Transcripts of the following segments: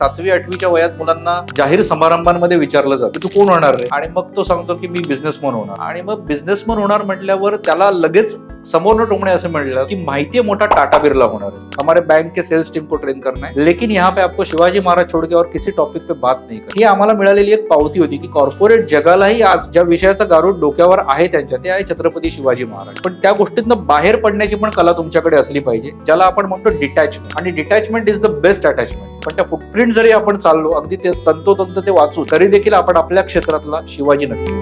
7वी 8वीच्या वयात मुलांना जाहीर समारंभांमध्ये विचारलं जातं, तू कोण होणार रे? आणि मग तो सांगतो की मी बिझनेसमन होणार. आणि मग बिझनेसमन होणार म्हटल्यावर त्याला लगेच समोर न टोमणे असं म्हणलं की माहितीये मोठा टाटा बिर्ला होणार है, हमारे बैंक के सेल्स टीम को ट्रेन करना है, लेकिन यहाँ पे आपको शिवाजी महाराज छोड़ के और किसी टॉपिक पे बात नहीं करनी. ही आम्हाला मिळालेली एक पावती होती की कॉर्पोरेट जगालाही आज ज्या विषयाचा गारूड डोक्यावर आहे त्यांच्या, ते आहे छत्रपती शिवाजी महाराज. पण त्या गोष्टीतनं बाहेर पडण्याची पण कला तुमच्याकडे असली पाहिजे, ज्याला आपण म्हणतो डिटॅचमेंट. आणि detachment is the best attachment. पण त्या फुटप्रिंट जरी आपण चाललो अगदी ते तंतोतंत ते वाचू, तरी देखील आपण आपल्या क्षेत्रातला शिवाजी नक्की.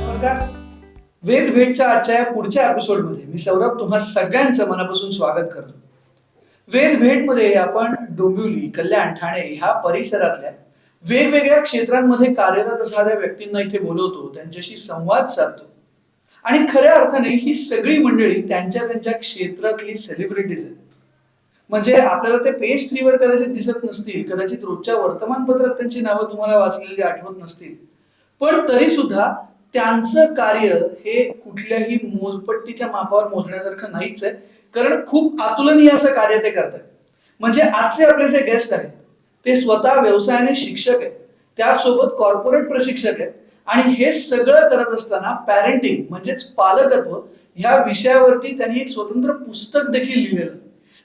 नमस्कार. वेद भेटच्या आजच्या या पुढच्या एपिसोडमध्ये मी सौरभ तुम्हा सगळ्यांचं मनापासून स्वागत करतो. वेद भेटमध्ये आपण डोंबिवली, कल्याण, ठाणे ह्या परिसरातल्या वेगवेगळ्या क्षेत्रांमध्ये कार्यरत असणाऱ्या व्यक्तींना इथे बोलवतो, त्यांच्याशी संवाद साधतो. आणि खऱ्या अर्थाने ही सगळी मंडळी त्यांच्या त्यांच्या क्षेत्रातली सेलिब्रिटीज आहेत. म्हणजे आपल्याला ते पेज 3 वर कदाचित दिसत नसतील, कदाचित रोजच्या वर्तमानपत्रात त्यांची नावं तुम्हाला वाचलेली आठवत नसतील, पण तरी सुद्धा त्यांचं कार्य हे कुठल्याही मोजपट्टीच्या मापावर मोजण्यासारखं नाहीच आहे, कारण खूप अतुलनीय असं कार्य ते करतात. म्हणजे आजचे आपले जे गेस्ट आहेत ते स्वतः व्यवसायाने शिक्षक आहेत, त्याचसोबत कॉर्पोरेट प्रशिक्षक आहेत. आणि हे सगळं करत असताना पॅरेंटिंग म्हणजेच पालकत्व ह्या विषयावरती त्यांनी एक स्वतंत्र पुस्तक देखील लिहिलेलं.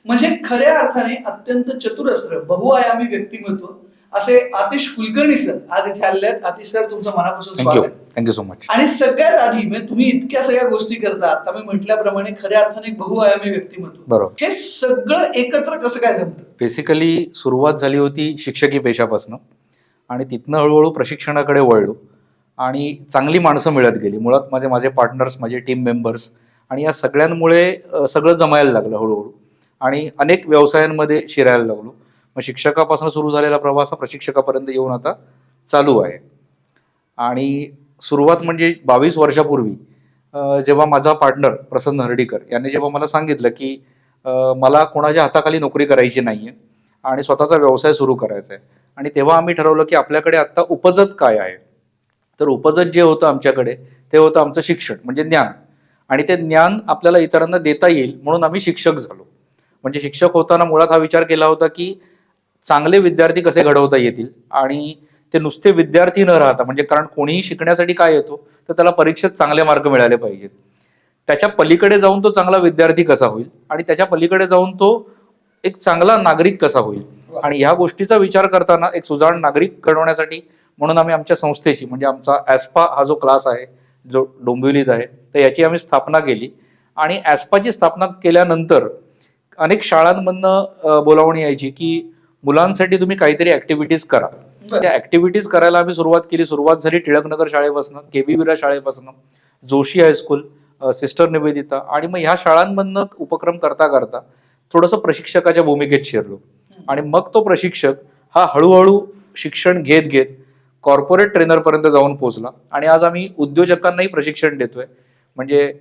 म्हणजे खऱ्या अर्थाने अत्यंत चतुरस्त्र बहुआयामी व्यक्तिमत्व असे आतिश कुलकर्णी सर आज इथे आलेले आहेत. आतिश सर, तुमचं मनापासून स्वागत. Thank you so much. आणि सगळ्यात आधी तुम्ही इतक्या सगळ्या गोष्टी करता, आता मी म्हटल्याप्रमाणे खऱ्या अर्थाने बहुआयामी व्यक्तिमत्व, बरोबर, हे सगळं एकत्र कसं काय जमतं? बेसिकली सुरुवात झाली होती शिक्षकी पेशापासून आणि तिथनं हळूहळू प्रशिक्षणाकडे वळलो आणि चांगली माणसं मिळत गेली. मुळात माझे पार्टनर्स, माझे टीम मेंबर्स, आणि या सगळ्यांमुळे सगळं जमायला लागलं हळूहळू आणि अनेक व्यवसायांमध्ये शिरायला लागलो. मग शिक्षकापासून सुरू झालेला प्रवास हा प्रशिक्षकापर्यंत येऊन आता चालू आहे. आणि सुरुवात म्हणजे 22 वर्षापूर्वी जेव्हा माझा पार्टनर प्रसन्न हर्डीकर यांनी जेव्हा मला सांगितलं की मला कोणाच्या हाताखाली नोकरी करायची नाहीये आणि स्वतःचा व्यवसाय सुरू करायचा आहे, आणि तेव्हा आम्ही ठरवलं की आपल्याकडे आता उपजत काय आहे. तर उपजत जे होतं आमच्याकडे ते होतं आमचं शिक्षण म्हणजे ज्ञान, आणि ते ज्ञान आपल्याला इतरांना देता येईल म्हणून आम्ही शिक्षक झालो. म्हणजे शिक्षक होताना मुळात हा विचार केला होता की चांगले विद्यार्थी कसे घडवता येतील, आणि ते नुसते विद्यार्थी न राहता, म्हणजे कारण कोणीही शिकण्यासाठी काय येतो तर त्याला परीक्षेत चांगले मार्क मिळाले पाहिजेत. त्याच्या पलीकडे जाऊन तो चांगला विद्यार्थी कसा होईल, आणि त्याच्या पलीकडे जाऊन तो एक चांगला नागरिक कसा होईल. आणि ह्या गोष्टीचा विचार करताना एक सुजाण नागरिक घडवण्यासाठी म्हणून आम्ही आमच्या संस्थेची म्हणजे आमचा ॲस्पा हा जो क्लास आहे जो डोंबिवलीत आहे, तर याची आम्ही स्थापना केली. आणि ॲस्पाची स्थापना केल्यानंतर अनेक शाळांमधनं बोलावणी यायची की मुलांसाठी तुम्ही काहीतरी ऍक्टिव्हिटीज करा. त्या ऍक्टिव्हिटीज करायला आम्ही सुरुवात केली. सुरुवात झाली टिळकनगर शाळेपासून, केबी विरा शाळेपासून, जोशी हायस्कूल, सिस्टर निवेदिता, आणि मग ह्या शाळांमधनं उपक्रम करता करता थोडंसं प्रशिक्षकाच्या भूमिकेत शिरलो. आणि मग तो प्रशिक्षक हा हळूहळू शिक्षण घेत घेत कॉर्पोरेट ट्रेनरपर्यंत जाऊन पोहोचला. आणि आज आम्ही उद्योजकांनाही प्रशिक्षण देतोय. म्हणजे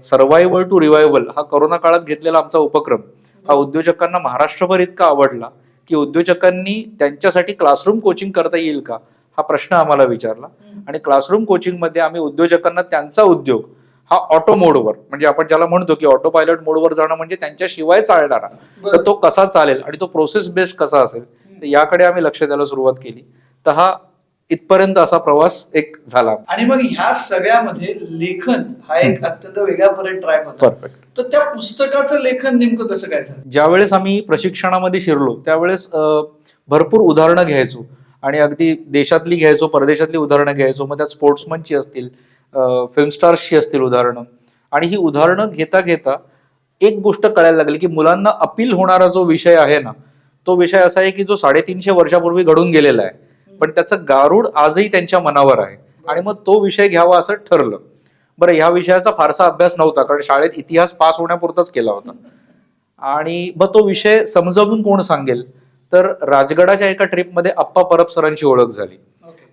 सर्व्हायव्हल टू रिवायव्हल हा कोरोना काळात घेतलेला आमचा उपक्रम हा उद्योजकांना महाराष्ट्रभर इतका आवडला की उद्योजकांनी त्यांच्यासाठी क्लासरूम कोचिंग करता येईल का हा प्रश्न आम्हाला विचारला. आणि क्लासरूम कोचिंग मध्ये आम्ही उद्योजकांना त्यांचा उद्योग हा ऑटो मोडवर, म्हणजे आपण ज्याला म्हणतो की ऑटो पायलट मोडवर जाणं म्हणजे त्यांच्याशिवाय चालणारा, तर तो कसा चालेल आणि तो प्रोसेस बेस्ड कसा असेल, तर याकडे आम्ही लक्ष द्यायला सुरुवात केली. तर हा इथपर्यंत असा प्रवास एक झाला. आणि मग ह्या सगळ्यामध्ये लेखन हा एक अत्यंत वेगळा ट्रॅक होता. परफेक्ट. तर त्या पुस्तकाचं लेखन नेमकं कसं काय झालं? ज्यावेळेस आम्ही प्रशिक्षणामध्ये शिरलो त्यावेळेस भरपूर उदाहरणं घ्यायचो, आणि अगदी देशातली घ्यायचो, परदेशातली उदाहरणं घ्यायचो. मग त्यात स्पोर्ट्समनची असतील, फिल्म स्टार्सची असतील उदाहरणं. आणि ही उदाहरणं घेता घेता एक गोष्ट कळायला लागली की मुलांना अपील होणारा जो विषय आहे ना, तो विषय असा आहे की जो 350 वर्षापूर्वी घडून गेलेला आहे, पण त्याचं गारूड आजही त्यांच्या मनावर आहे. आणि मग तो विषय घ्यावा असं ठरलं. बरं, ह्या विषयाचा फारसा अभ्यास नव्हता, कारण शाळेत इतिहास पास होण्यापुरताच केला होता. आणि मग तो विषय समजावून कोण सांगेल, तर राजगडाच्या एका ट्रिपमध्ये अप्पा परब सरांची ओळख झाली.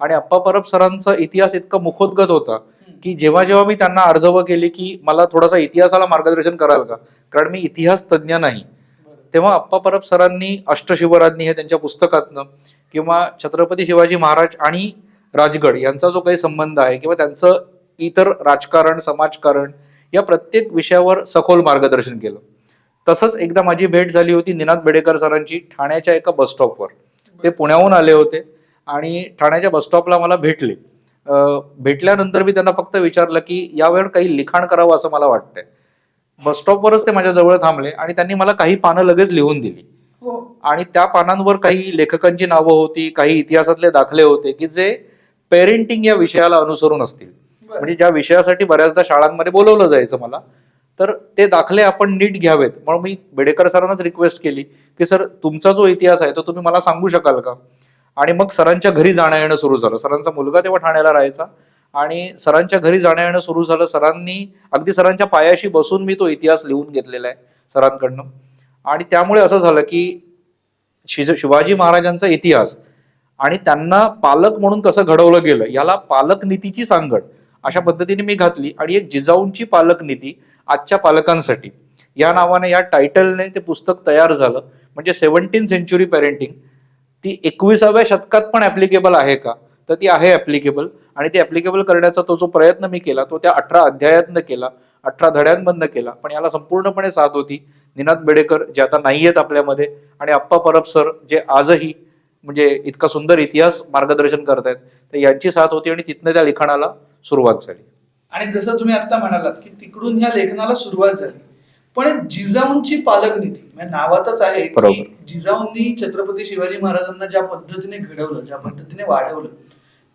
आणि अप्पा परब सरांचा इतिहास इतका मुखोद्गत होता की जेव्हा जेव्हा मी त्यांना अर्जव केली की मला थोडासा इतिहासाला मार्गदर्शन कराल का, कारण मी इतिहास तज्ज्ञ नाही, तेव्हा अप्पा परब सरांनी अष्टशिवराज्ञी हे त्यांच्या पुस्तकातनं, किंवा छत्रपती शिवाजी महाराज आणि राजगड यांचा जो काही संबंध आहे, किंवा त्यांचं इतर राजकारण, समाजकारण या प्रत्येक विषयावर सखोल मार्गदर्शन केलं. तसंच एकदा माझी भेट झाली होती निनाद बेडेकर सरांची ठाण्याच्या एका बसस्टॉपवर. ते पुण्याहून आले होते आणि ठाण्याच्या बसस्टॉपला मला भेटले. भेटल्यानंतर मी त्यांना फक्त विचारलं की यावर काही लिखाण करावं असं मला वाटतंय. बसस्टॉपवरच ते माझ्या जवळ थांबले आणि त्यांनी मला काही पानं लगेच लिहून दिली. हो. आणि त्या पानांवर काही लेखकांची नावं होती, काही इतिहासातले दाखले होते की जे पेरेंटिंग या विषयाला अनुसरून असतील. बरं. म्हणजे ज्या विषयासाठी बऱ्याचदा शाळांमध्ये बोलवलं जायचं मला, तर ते दाखले आपण नीट घ्यावेत. म्हणून मी बेडेकर सरांनाच रिक्वेस्ट केली की सर तुमचा जो इतिहास आहे तो तुम्ही मला सांगू शकाल का. आणि मग सरांच्या घरी जाणं येणं सुरू झालं. सरांचा मुलगा तेव्हा ठाण्याला राहायचा आणि सरांच्या घरी जाणं येणं सुरू झालं. सरांनी अगदी सरांच्या पायाशी बसून मी तो इतिहास लिहून घेतलेला आहे सरांकडनं. आणि त्यामुळे असं झालं की शिवाजी महाराजांचा इतिहास आणि त्यांना पालक म्हणून कसं घडवलं गेलं याला पालक नीतीची सांगड अशा पद्धतीने मी घातली. आणि एक जिजाऊंची पालक नीती आजच्या पालकांसाठी या नावाने, या टायटलने ते पुस्तक तयार झालं. म्हणजे 17th सेंच्युरी पेरेंटिंग ती 21व्या शतकात पण ऍप्लिकेबल आहे का, तर ती आहे ऍप्लिकेबल. आणि ती ऍप्लिकेबल करण्याचा तो जो प्रयत्न मी केला तो त्या 18 अध्यायातनं केला, 18 धड्यांमधनं केला. पण याला संपूर्णपणे साथ होती निनाद बेडेकर जे आता नाही आहेत आपल्यामध्ये, आणि आप्पा परब सर जे आजही म्हणजे इतका सुंदर इतिहास मार्गदर्शन करतायत. तर यांची साथ होती आणि तिथनं त्या लिखाणाला सुरुवात झाली. आणि जसं तुम्ही आता म्हणालात की तिकडून ह्या लेखनाला सुरुवात झाली, पण जिजाऊंची पालक नीती म्हणजे नावातच आहे की बरोबर. जिजाऊंनी छत्रपती शिवाजी महाराजांना ज्या पद्धतीने घडवलं, ज्या पद्धतीने वाढवलं,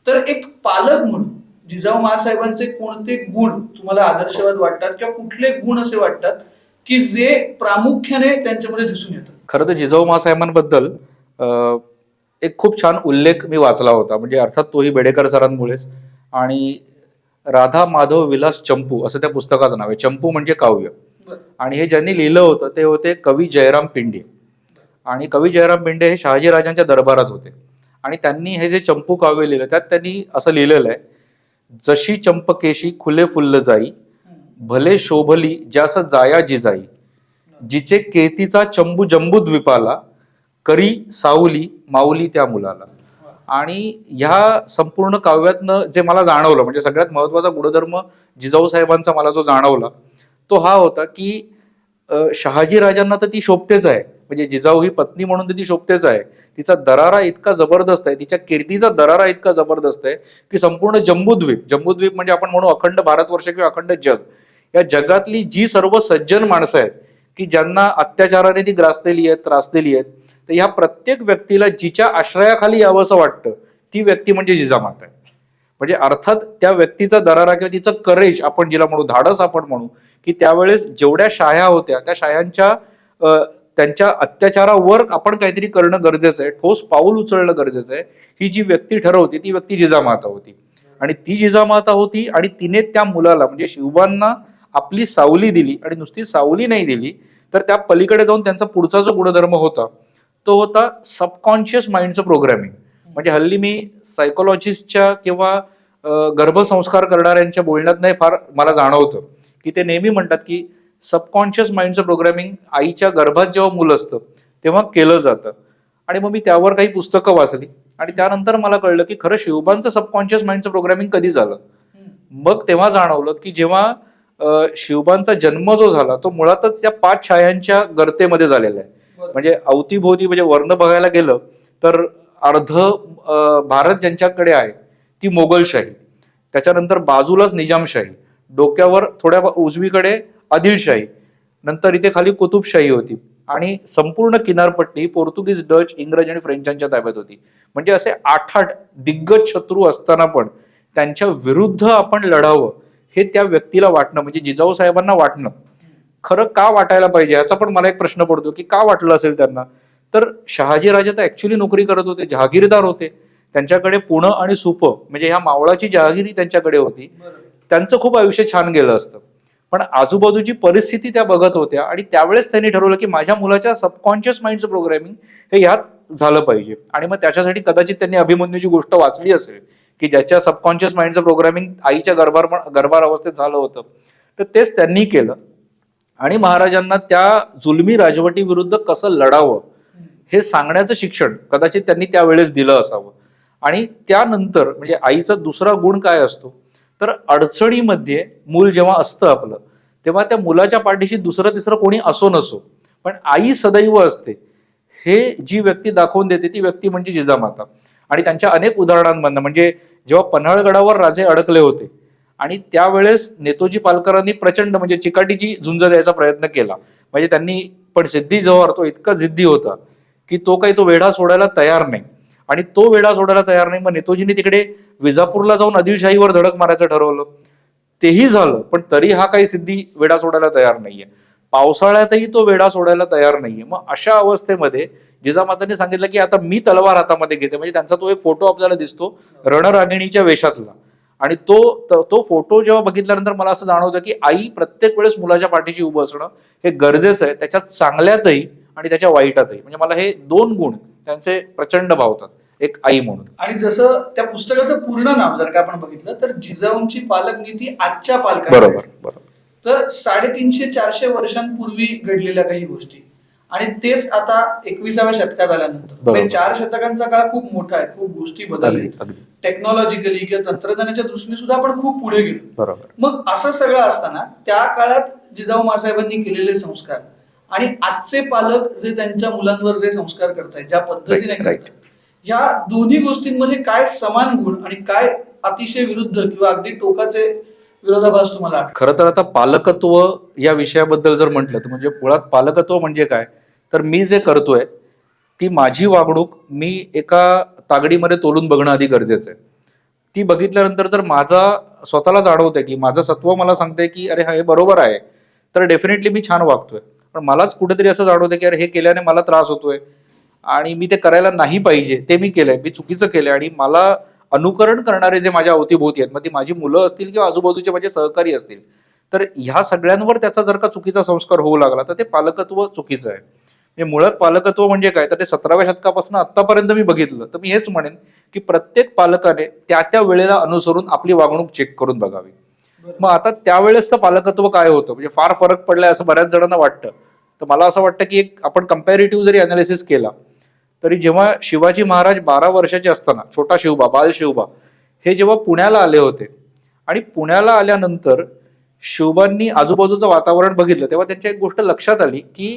तर एक पालक म्हणून जिजाऊ महासाहेबांचे कोणते गुण तुम्हाला आदर्शवाद वाटतात किंवा कुठले गुण असे वाटतात की जे प्रामुख्याने त्यांच्यामध्ये दिसून येतात? खरं तर जिजाऊ महासाहेबांबद्दल एक खूप छान उल्लेख मी वाचला होता. म्हणजे अर्थात तोही बेडेकर सरांमुळेच. आणि राधा माधव विलास चंपू असं त्या पुस्तकाचं नाव आहे. चंपू म्हणजे काव्य. आणि हे ज्यांनी लिहिलं होतं ते होते कवी जयराम पिंडे. आणि कवी जयराम पिंडे हे शहाजीराजांच्या दरबारात होते. आणि त्यांनी हे जे चंपू काव्य लिहिलं त्यात त्यांनी असं लिहिलेलं आहे, जशी चंपकेशी खुले फुल्ल जाई, भले शोभली ज्यास जाया जिजाई, जिचे केतीचा चंबू जंबू द्वीपाला, करी सावली माऊली त्या मुलाला. आणि ह्या संपूर्ण काव्यातनं जे मला जाणवलं म्हणजे सगळ्यात महत्वाचा गुणधर्म जिजाऊ साहेबांचा मला जो जाणवला तो हा होता की शहाजी राजांना तर ती शोभतेच आहे, म्हणजे जिजाऊ ही पत्नी म्हणून तर ती शोभतेच आहे. तिचा दरारा इतका जबरदस्त आहे, तिच्या कीर्तीचा दरारा इतका जबरदस्त आहे की संपूर्ण जम्बूद्वीप म्हणजे आपण म्हणू अखंड भारतवर्ष किंवा अखंड जग, या जगातली जी सर्व सज्जन माणसं आहेत की ज्यांना अत्याचाराने ती त्रासलेली आहेत, तर ह्या प्रत्येक व्यक्तीला जिच्या आश्रयाखाली यावं असं वाटतं ती व्यक्ती म्हणजे जिजामाता आहे. म्हणजे अर्थात त्या व्यक्तीचा दरारा किंवा तिचं करेज आपण जिला म्हणू, धाडस आपण म्हणू, की त्यावेळेस जेवढ्या शाया होत्या त्या शायांच्या त्यांच्या अत्याचारावर आपण काहीतरी करणं गरजेचं आहे, ठोस पाऊल उचलणं गरजेचं आहे. ही जी व्यक्ती ठरवते ती व्यक्ती जिजामाता होती. आणि ती जिजामाता होती आणि तिने त्या मुलाला म्हणजे शिवबांना आपली सावली दिली. आणि नुसती सावली नाही दिली तर त्या पलीकडे जाऊन त्यांचा पुढचा जो गुणधर्म होता तो होता सबकॉन्शियस माइंडचं प्रोग्रॅमिंग. म्हणजे हल्ली मी सायकोलॉजिस्टच्या किंवा गर्भसंस्कार करणाऱ्यांच्या बोलण्यात नाही फार मला जाणवतं की ते नेहमी म्हणतात की सबकॉन्शियस माइंडचं प्रोग्रॅमिंग आईच्या गर्भात जेव्हा मूल असतं तेव्हा केलं जातं. आणि मग मी त्यावर काही पुस्तकं वाचली आणि त्यानंतर मला कळलं की खरं शिवबांचं सबकॉन्शियस माइंडचं प्रोग्रॅमिंग कधी झालं. मग तेव्हा जाणवलं की जेव्हा शिवबांचा जन्म जो झाला तो मुळातच त्या 5 छायांच्या गर्तेमध्ये झालेला आहे. म्हणजे अवतीभोवती म्हणजे वर्ण बघायला गेलं तर अर्ध भारत ज्यांच्याकडे आहे ती मोगलशाही, त्याच्यानंतर बाजूलाच निजामशाही, डोक्यावर थोड्या उजवीकडे आदिलशाही, नंतर इथे खाली कुतुबशाही होती आणि संपूर्ण किनारपट्टी पोर्तुगीज, डच, इंग्रज आणि फ्रेंचांच्या ताब्यात होती. म्हणजे असे 8 दिग्गज शत्रू असताना पण त्यांच्या विरुद्ध आपण लढावं हे त्या व्यक्तीला वाटणं म्हणजे जिजाऊ साहेबांना वाटणं. खरं का वाटायला पाहिजे याचा पण मला एक प्रश्न पडतो की का वाटलं असेल त्यांना. तर शहाजी राजे तर ऍक्च्युली नोकरी करत होते, जहागीरदार होते, त्यांच्याकडे पुणं आणि सुप म्हणजे ह्या मावळाची जहागिरी त्यांच्याकडे होती. त्यांचं खूप आयुष्य छान गेलं असतं. पण आजूबाजूची परिस्थिती त्या बघत होत्या आणि त्यावेळेस त्यांनी ठरवलं की माझ्या मुलाच्या सबकॉन्शियस माइंडचं प्रोग्रॅमिंग हे ह्यात झालं पाहिजे. आणि मग त्याच्यासाठी कदाचित त्यांनी अभिमन्यूची गोष्ट वाचली असेल की ज्याच्या सबकॉन्शियस माइंडचं प्रोग्रॅमिंग आईच्या गर्भार अवस्थेत झालं होतं. तर तेच त्यांनी केलं आणि महाराजांना त्या जुलमी राजवटी विरुद्ध कसं लढावं हे सांगण्याचं शिक्षण कदाचित त्यांनी त्यावेळेस दिलं असावं. आणि त्यानंतर म्हणजे आईचा दुसरा गुण काय असतो तर अडचणीमध्ये मूल जेव्हा असतं आपलं तेव्हा त्या मुलाच्या पाठीशी दुसरं तिसरं कोणी असो नसो पण आई सदैव असते हे जी व्यक्ती दाखवून देते ती व्यक्ती म्हणजे जिजामाता. आणि त्यांच्या अनेक उदाहरणांमधनं, म्हणजे जेव्हा पन्हाळगडावर राजे अडकले होते आणि त्यावेळेस नेतोजी पालकरांनी प्रचंड म्हणजे चिकाटीची झुंज द्यायचा प्रयत्न केला. म्हणजे त्यांनी, पण सिद्धी जोहर तो इतका जिद्दी होता की तो वेढा सोडायला तयार नाही. आणि तो वेढा सोडायला तयार नाही, मग नेतोजींनी तिकडे विजापूरला जाऊन आदिलशाहीवर धडक मारायचं ठरवलं. तेही झालं, पण तरी हा काही सिद्धी वेढा सोडायला तयार नाहीये. पावसाळ्यातही तो वेढा सोडायला तयार नाहीये. मग अशा अवस्थेमध्ये जिजामातांनी सांगितलं की आता मी तलवार हातामध्ये घेते. म्हणजे त्यांचा तो एक फोटो आपल्याला दिसतो रणरागिणीच्या वेशातला. आणि तो फोटो जेव्हा बघितल्यानंतर मला असं जाणवतं की आई प्रत्येक वेळेस मुलाच्या पाठीशी उभं असणं हे गरजेचं आहे, त्याच्यात चांगल्यातही आणि त्याच्या वाईटातही. म्हणजे मला हे दोन गुण त्यांचे प्रचंड भावतात एक आई म्हणून. आणि जसं त्या पुस्तकाचं पूर्ण नाव जर का आपण बघितलं तर जिजाऊंची पालक नीती आजच्या पालकांसाठी. बरोबर बरोबर. तर 350-400 वर्षांपूर्वी घडलेल्या काही गोष्टी आणि तेच आता 21व्या शतकात आल्यानंतर म्हणजे 4 शतकांचा काळ खूप मोठा आहे, खूप गोष्टी बदलल्या टेक्नॉलॉजिकली किंवा तंत्रज्ञानाच्या दृष्टीने सुद्धा आपण खूप पुढे गेलो. बरोबर. मग असं सगळं असताना त्या काळात जिजाऊ मासाहेबांनी केलेले संस्कार आणि आजचे पालक जे त्यांच्या मुलांवर जे संस्कार करतायत ज्या पद्धतीने करतायत, ह्या दोन्ही गोष्टींमध्ये काय समान गुण आणि काय अतिशय विरुद्ध किंवा अगदी टोकाचे विरोधाभास तुम्हाला आढळतात? खरं तर आता पालकत्व या विषयाबद्दल जर म्हटलं तर म्हणजे मुळात पालकत्व म्हणजे काय, तर मी जे करतोय ती माझी वागणूक मी एका तागडीमध्ये तोलून बघणं आधी गरजेचं आहे. ती बघितल्यानंतर जर माझा स्वतःला जाणवतंय की माझं सत्व मला सांगतंय की अरे हा हे बरोबर आहे, तर डेफिनेटली मी छान वागतोय. पण मलाच कुठेतरी असं जाणवतंय की अरे हे केल्याने मला त्रास होतोय आणि मी ते करायला नाही पाहिजे, ते मी केलंय, मी चुकीचं केलंय. आणि मला अनुकरण करणारे जे माझ्या अवतीभोवती आहेत, मग ती माझी मुलं असतील किंवा आजूबाजूचे माझे सहकारी असतील, तर ह्या सगळ्यांवर त्याचा जर का चुकीचा संस्कार होऊ लागला तर ते पालकत्व चुकीचं आहे. म्हणजे मुळात पालकत्व म्हणजे काय, तर ते 17व्या शतकापासून आतापर्यंत मी बघितलं तर मी हेच म्हणेन की प्रत्येक पालकाने त्या त्या वेळेला अनुसरून आपली वागणूक चेक करून बघावी. मग आता त्यावेळेसचं पालकत्व काय होतं, म्हणजे फार फरक पडलाय असं बऱ्याच जणांना वाटतं. तर मला असं वाटतं की एक आपण कम्पॅरेटिव्ह जरी अनालिसिस केला तरी जेव्हा शिवाजी महाराज 12 वर्षाचे असताना, छोटा शिवबा, बाल शिवबा, हे जेव्हा पुण्याला आले होते आणि पुण्याला आल्यानंतर शिवबांनी आजूबाजूचं वातावरण बघितलं तेव्हा त्यांच्या एक गोष्ट लक्षात आली की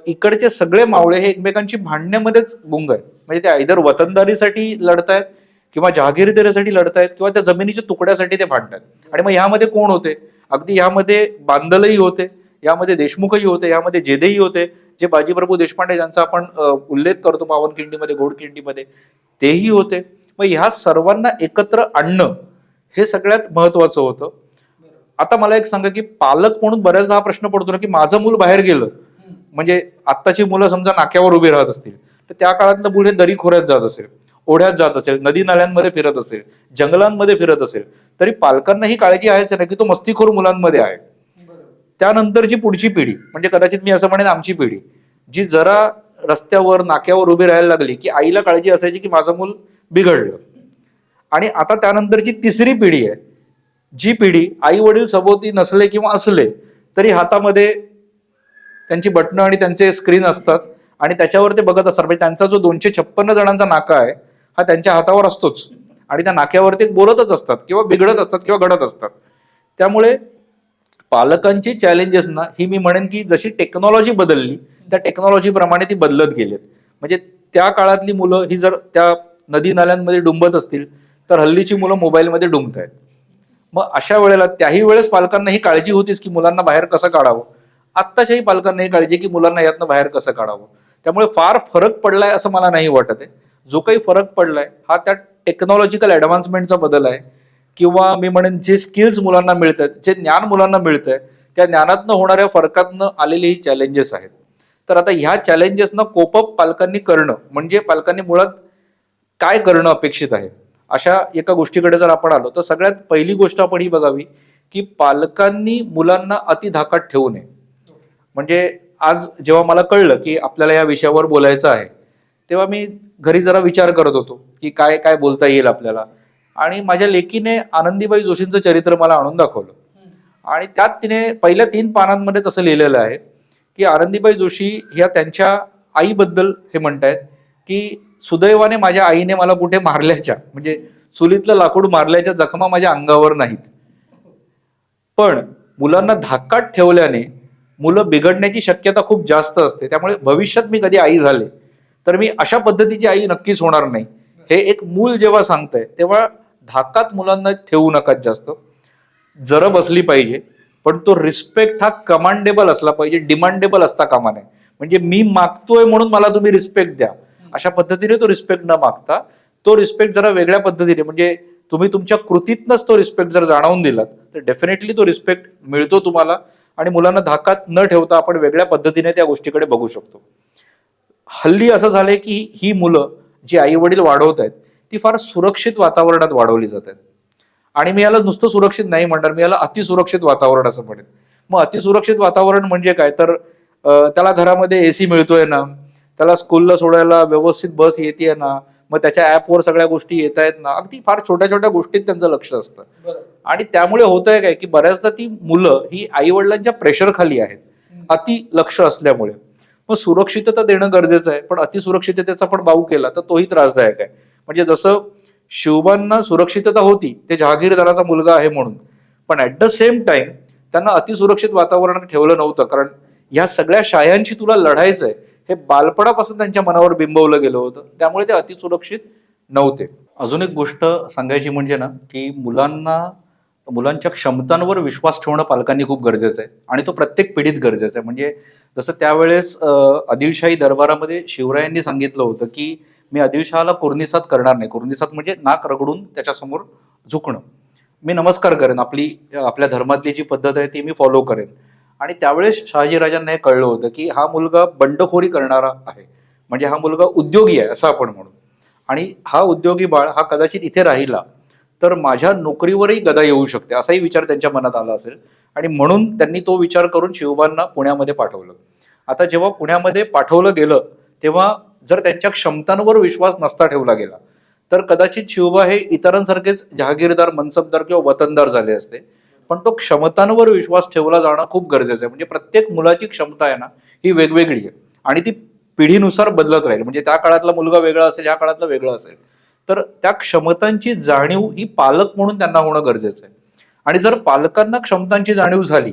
इकडचे सगळे मावळे हे एकमेकांची भांडण्यामध्येच गुंग आहेत. म्हणजे ते आयदर वतनदारीसाठी लढतायत किंवा जहागीरदारीसाठी लढतायत किंवा त्या जमिनीच्या तुकड्यासाठी ते भांडतायत. आणि मग ह्यामध्ये कोण होते, अगदी ह्यामध्ये बांदलही होते, यामध्ये देशमुखही होते, यामध्ये जेदेही होते, जे बाजीप्रभू देशपांडे ज्यांचा आपण उल्लेख करतो पावनखिंडीमध्ये, घोडखिंडीमध्ये, तेही होते. मग ह्या सर्वांना एकत्र आणणं हे सगळ्यात महत्वाचं होतं. आता मला एक सांगा की पालक म्हणून बऱ्याचदा हा प्रश्न पडतो ना की माझं मूल बाहेर गेलं, म्हणजे आत्ताची मुलं समजा नाक्यावर उभी राहत असतील तर त्या काळातलं मूल हे दरी खोऱ्यात जात असेल, ओढ्यात जात असेल, नदी नाल्यांमध्ये फिरत असेल, जंगलांमध्ये फिरत असेल, तरी पालकांना ही काळजी आहेच ना की तो मस्तीखोर मुलांमध्ये आहे. त्यानंतरची पुढची पिढी, म्हणजे कदाचित मी असं म्हणेन आमची पिढी, जी जरा रस्त्यावर नाक्यावर उभी राहायला लागली की आईला काळजी असायची की माझं मूल बिघडलं. आणि आता त्यानंतरची तिसरी पिढी आहे, जी पिढी आई वडील सभोवती नसले किंवा असले तरी हातामध्ये त्यांची बटणं आणि त्यांचे स्क्रीन असतात आणि त्याच्यावर ते बघत असतात. म्हणजे त्यांचा जो 256 जणांचा नाका आहे हा त्यांच्या हातावर असतोच आणि त्या नाक्यावरती बोलतच असतात किंवा बिघडत असतात किंवा घडत असतात. त्यामुळे पालकांची चॅलेंजेस ना ही मी म्हणेन की जशी टेक्नॉलॉजी बदलली त्या टेक्नॉलॉजीप्रमाणे ती बदलत गेलेत. म्हणजे त्या काळातली मुलं ही जर त्या नदी नाल्यांमध्ये डुंबत असतील तर हल्लीची मुलं मोबाईलमध्ये डुंबत आहेत. मग अशा वेळेला त्याही वेळेस पालकांना ही काळजी होतीच की मुलांना बाहेर कसं काढावं. आत्ताच्याही पालकांना ही काळजी की मुलांना यातनं बाहेर कसं काढावं. त्यामुळे फार फरक पडलाय असं मला नाही वाटत आहे. जो काही फरक पडलाय हा त्या टेक्नॉलॉजिकल ऍडव्हान्समेंटचा बदल आहे किंवा मी म्हणेन जे स्किल्स मुलांना मिळतात, जे ज्ञान मुलांना मिळतंय त्या ज्ञानातनं होणाऱ्या फरकातनं आलेली ही चॅलेंजेस आहेत. तर आता ह्या चॅलेंजेसना कोपअप पालकांनी करणं म्हणजे पालकांनी मुळात काय करणं अपेक्षित आहे अशा एका गोष्टीकडे जर आपण आलो तर सगळ्यात पहिली गोष्ट आपण ही बघावी की पालकांनी मुलांना अतिधाकात ठेवू नये. म्हणजे आज जेव्हा मला कळलं की आपल्याला या विषयावर बोलायचं आहे तेव्हा मी घरी जरा विचार करत होतो की काय काय बोलता येईल आपल्याला. आणि माझ्या लेकीने आनंदीबाई जोशींचं चरित्र मला आणून दाखवलं आणि त्यात तिने पहिल्या 3 पानांमध्येच असं लिहिलेलं आहे की आनंदीबाई जोशी ह्या त्यांच्या आईबद्दल हे म्हणतायत की सुदैवाने माझ्या आईने मला कुठे मारल्याच्या, म्हणजे चुलीतलं लाकूड मारल्याच्या जखमा माझ्या अंगावर नाहीत, पण मुलांना धाकात ठेवल्याने मुलं बिघडण्याची शक्यता खूप जास्त असते. त्यामुळे भविष्यात मी कधी आई झाले तर मी अशा पद्धतीची आई नक्कीच होणार नाही. हे एक मूल जेव्हा सांगतंय तेव्हा धाकात मुलांना ठेवू नका जास्त. जरा बसली पाहिजे, पण तो रिस्पेक्ट हा कमांडेबल असला पाहिजे, डिमांडेबल असता कामा नये. म्हणजे मी मागतोय म्हणून मला तुम्ही रिस्पेक्ट द्या अशा पद्धतीने तो रिस्पेक्ट न मागता तो रिस्पेक्ट जरा वेगळ्या पद्धतीने, म्हणजे तुम्ही तुमच्या कृतीतनच तो रिस्पेक्ट जर जाणवून दिलात तर डेफिनेटली तो रिस्पेक्ट मिळतो तुम्हाला. आणि मुलांना धाकात न ठेवता आपण वेगळ्या पद्धतीने त्या गोष्टीकडे बघू शकतो. हल्ली असं झालंय की ही मुलं जी आई वडील वाढवत आहेत ती फार सुरक्षित वातावरणात वाढवली जात आहेत. आणि मी याला नुसतं सुरक्षित नाही म्हणणार, मी याला अतिसुरक्षित वातावरण असं म्हणेन. मग अतिसुरक्षित वातावरण म्हणजे काय तर त्याला घरामध्ये एसी मिळतोय ना, त्याला स्कूलला सोडायला व्यवस्थित बस येते ना, मग त्याच्या ऍपवर सगळ्या गोष्टी येत आहेत ना, अगदी फार छोट्या छोट्या गोष्टीत त्यांचं लक्ष असतं. आणि त्यामुळे होत आहे काय की बऱ्याचदा ती मुलं ही आई वडिलांच्या प्रेशर खाली आहेत अति लक्ष असल्यामुळे. मग सुरक्षितता देणं गरजेचं आहे, पण अतिसुरक्षिततेचा पण बाऊ केला तर तोही त्रासदायक आहे. म्हणजे जसं शिवबांना सुरक्षितता होती, ते जहागीरदाराचा मुलगा आहे म्हणून, पण ऍट द सेम टाइम त्यांना अतिसुरक्षित वातावरणात ठेवलं नव्हतं, कारण ह्या सगळ्या शायांशी तुला लढायचंय हे बालपणापासून त्यांच्या मनावर बिंबवलं गेलं होतं. त्यामुळे ते अतिसुरक्षित नव्हते. अजून एक गोष्ट सांगायची म्हणजे ना की मुलांच्या क्षमतांवर विश्वास ठेवणं पालकांनी खूप गरजेचं आहे आणि तो प्रत्येक पिढीत गरजेचा आहे. म्हणजे जसं त्यावेळेस आदिलशाही दरबारामध्ये शिवरायांनी सांगितलं होतं की मी आदिलशहाला कुर्निसात करणार नाही. कुर्निसात म्हणजे नाक रगडून त्याच्यासमोर झुकणं. मी नमस्कार करेन, आपल्या धर्मातली जी पद्धत आहे ती मी फॉलो करेन. आणि त्यावेळेस शहाजीराजांना हे कळलं होतं की हा मुलगा बंडखोरी करणारा आहे, म्हणजे हा मुलगा उद्योगी आहे असं आपण म्हणू. आणि हा उद्योगी बाळ हा कदाचित इथे राहिला तर माझ्या नोकरीवरही गदा येऊ शकते असाही विचार त्यांच्या मनात आला असेल. आणि म्हणून त्यांनी तो विचार करून शिवबांना पुण्यामध्ये पाठवलं. आता जेव्हा पुण्यामध्ये पाठवलं गेलं तेव्हा जर त्यांच्या क्षमतांवर विश्वास नसता ठेवला गेला तर कदाचित शिवबा हे इतरांसारखेच जहागीरदार, मनसबदार किंवा वतनदार झाले असते. पण तो क्षमतांवर विश्वास ठेवला जाणं खूप गरजेचं आहे. म्हणजे प्रत्येक मुलाची क्षमता आहे ना ही वेगवेगळी आहे आणि ती पिढीनुसार बदलत राहील. म्हणजे त्या काळातला मुलगा वेगळा असेल, या काळातला वेगळा असेल. तर त्या क्षमतांची जाणीव ही पालक म्हणून त्यांना होणं गरजेचं आहे. आणि जर पालकांना क्षमतांची जाणीव झाली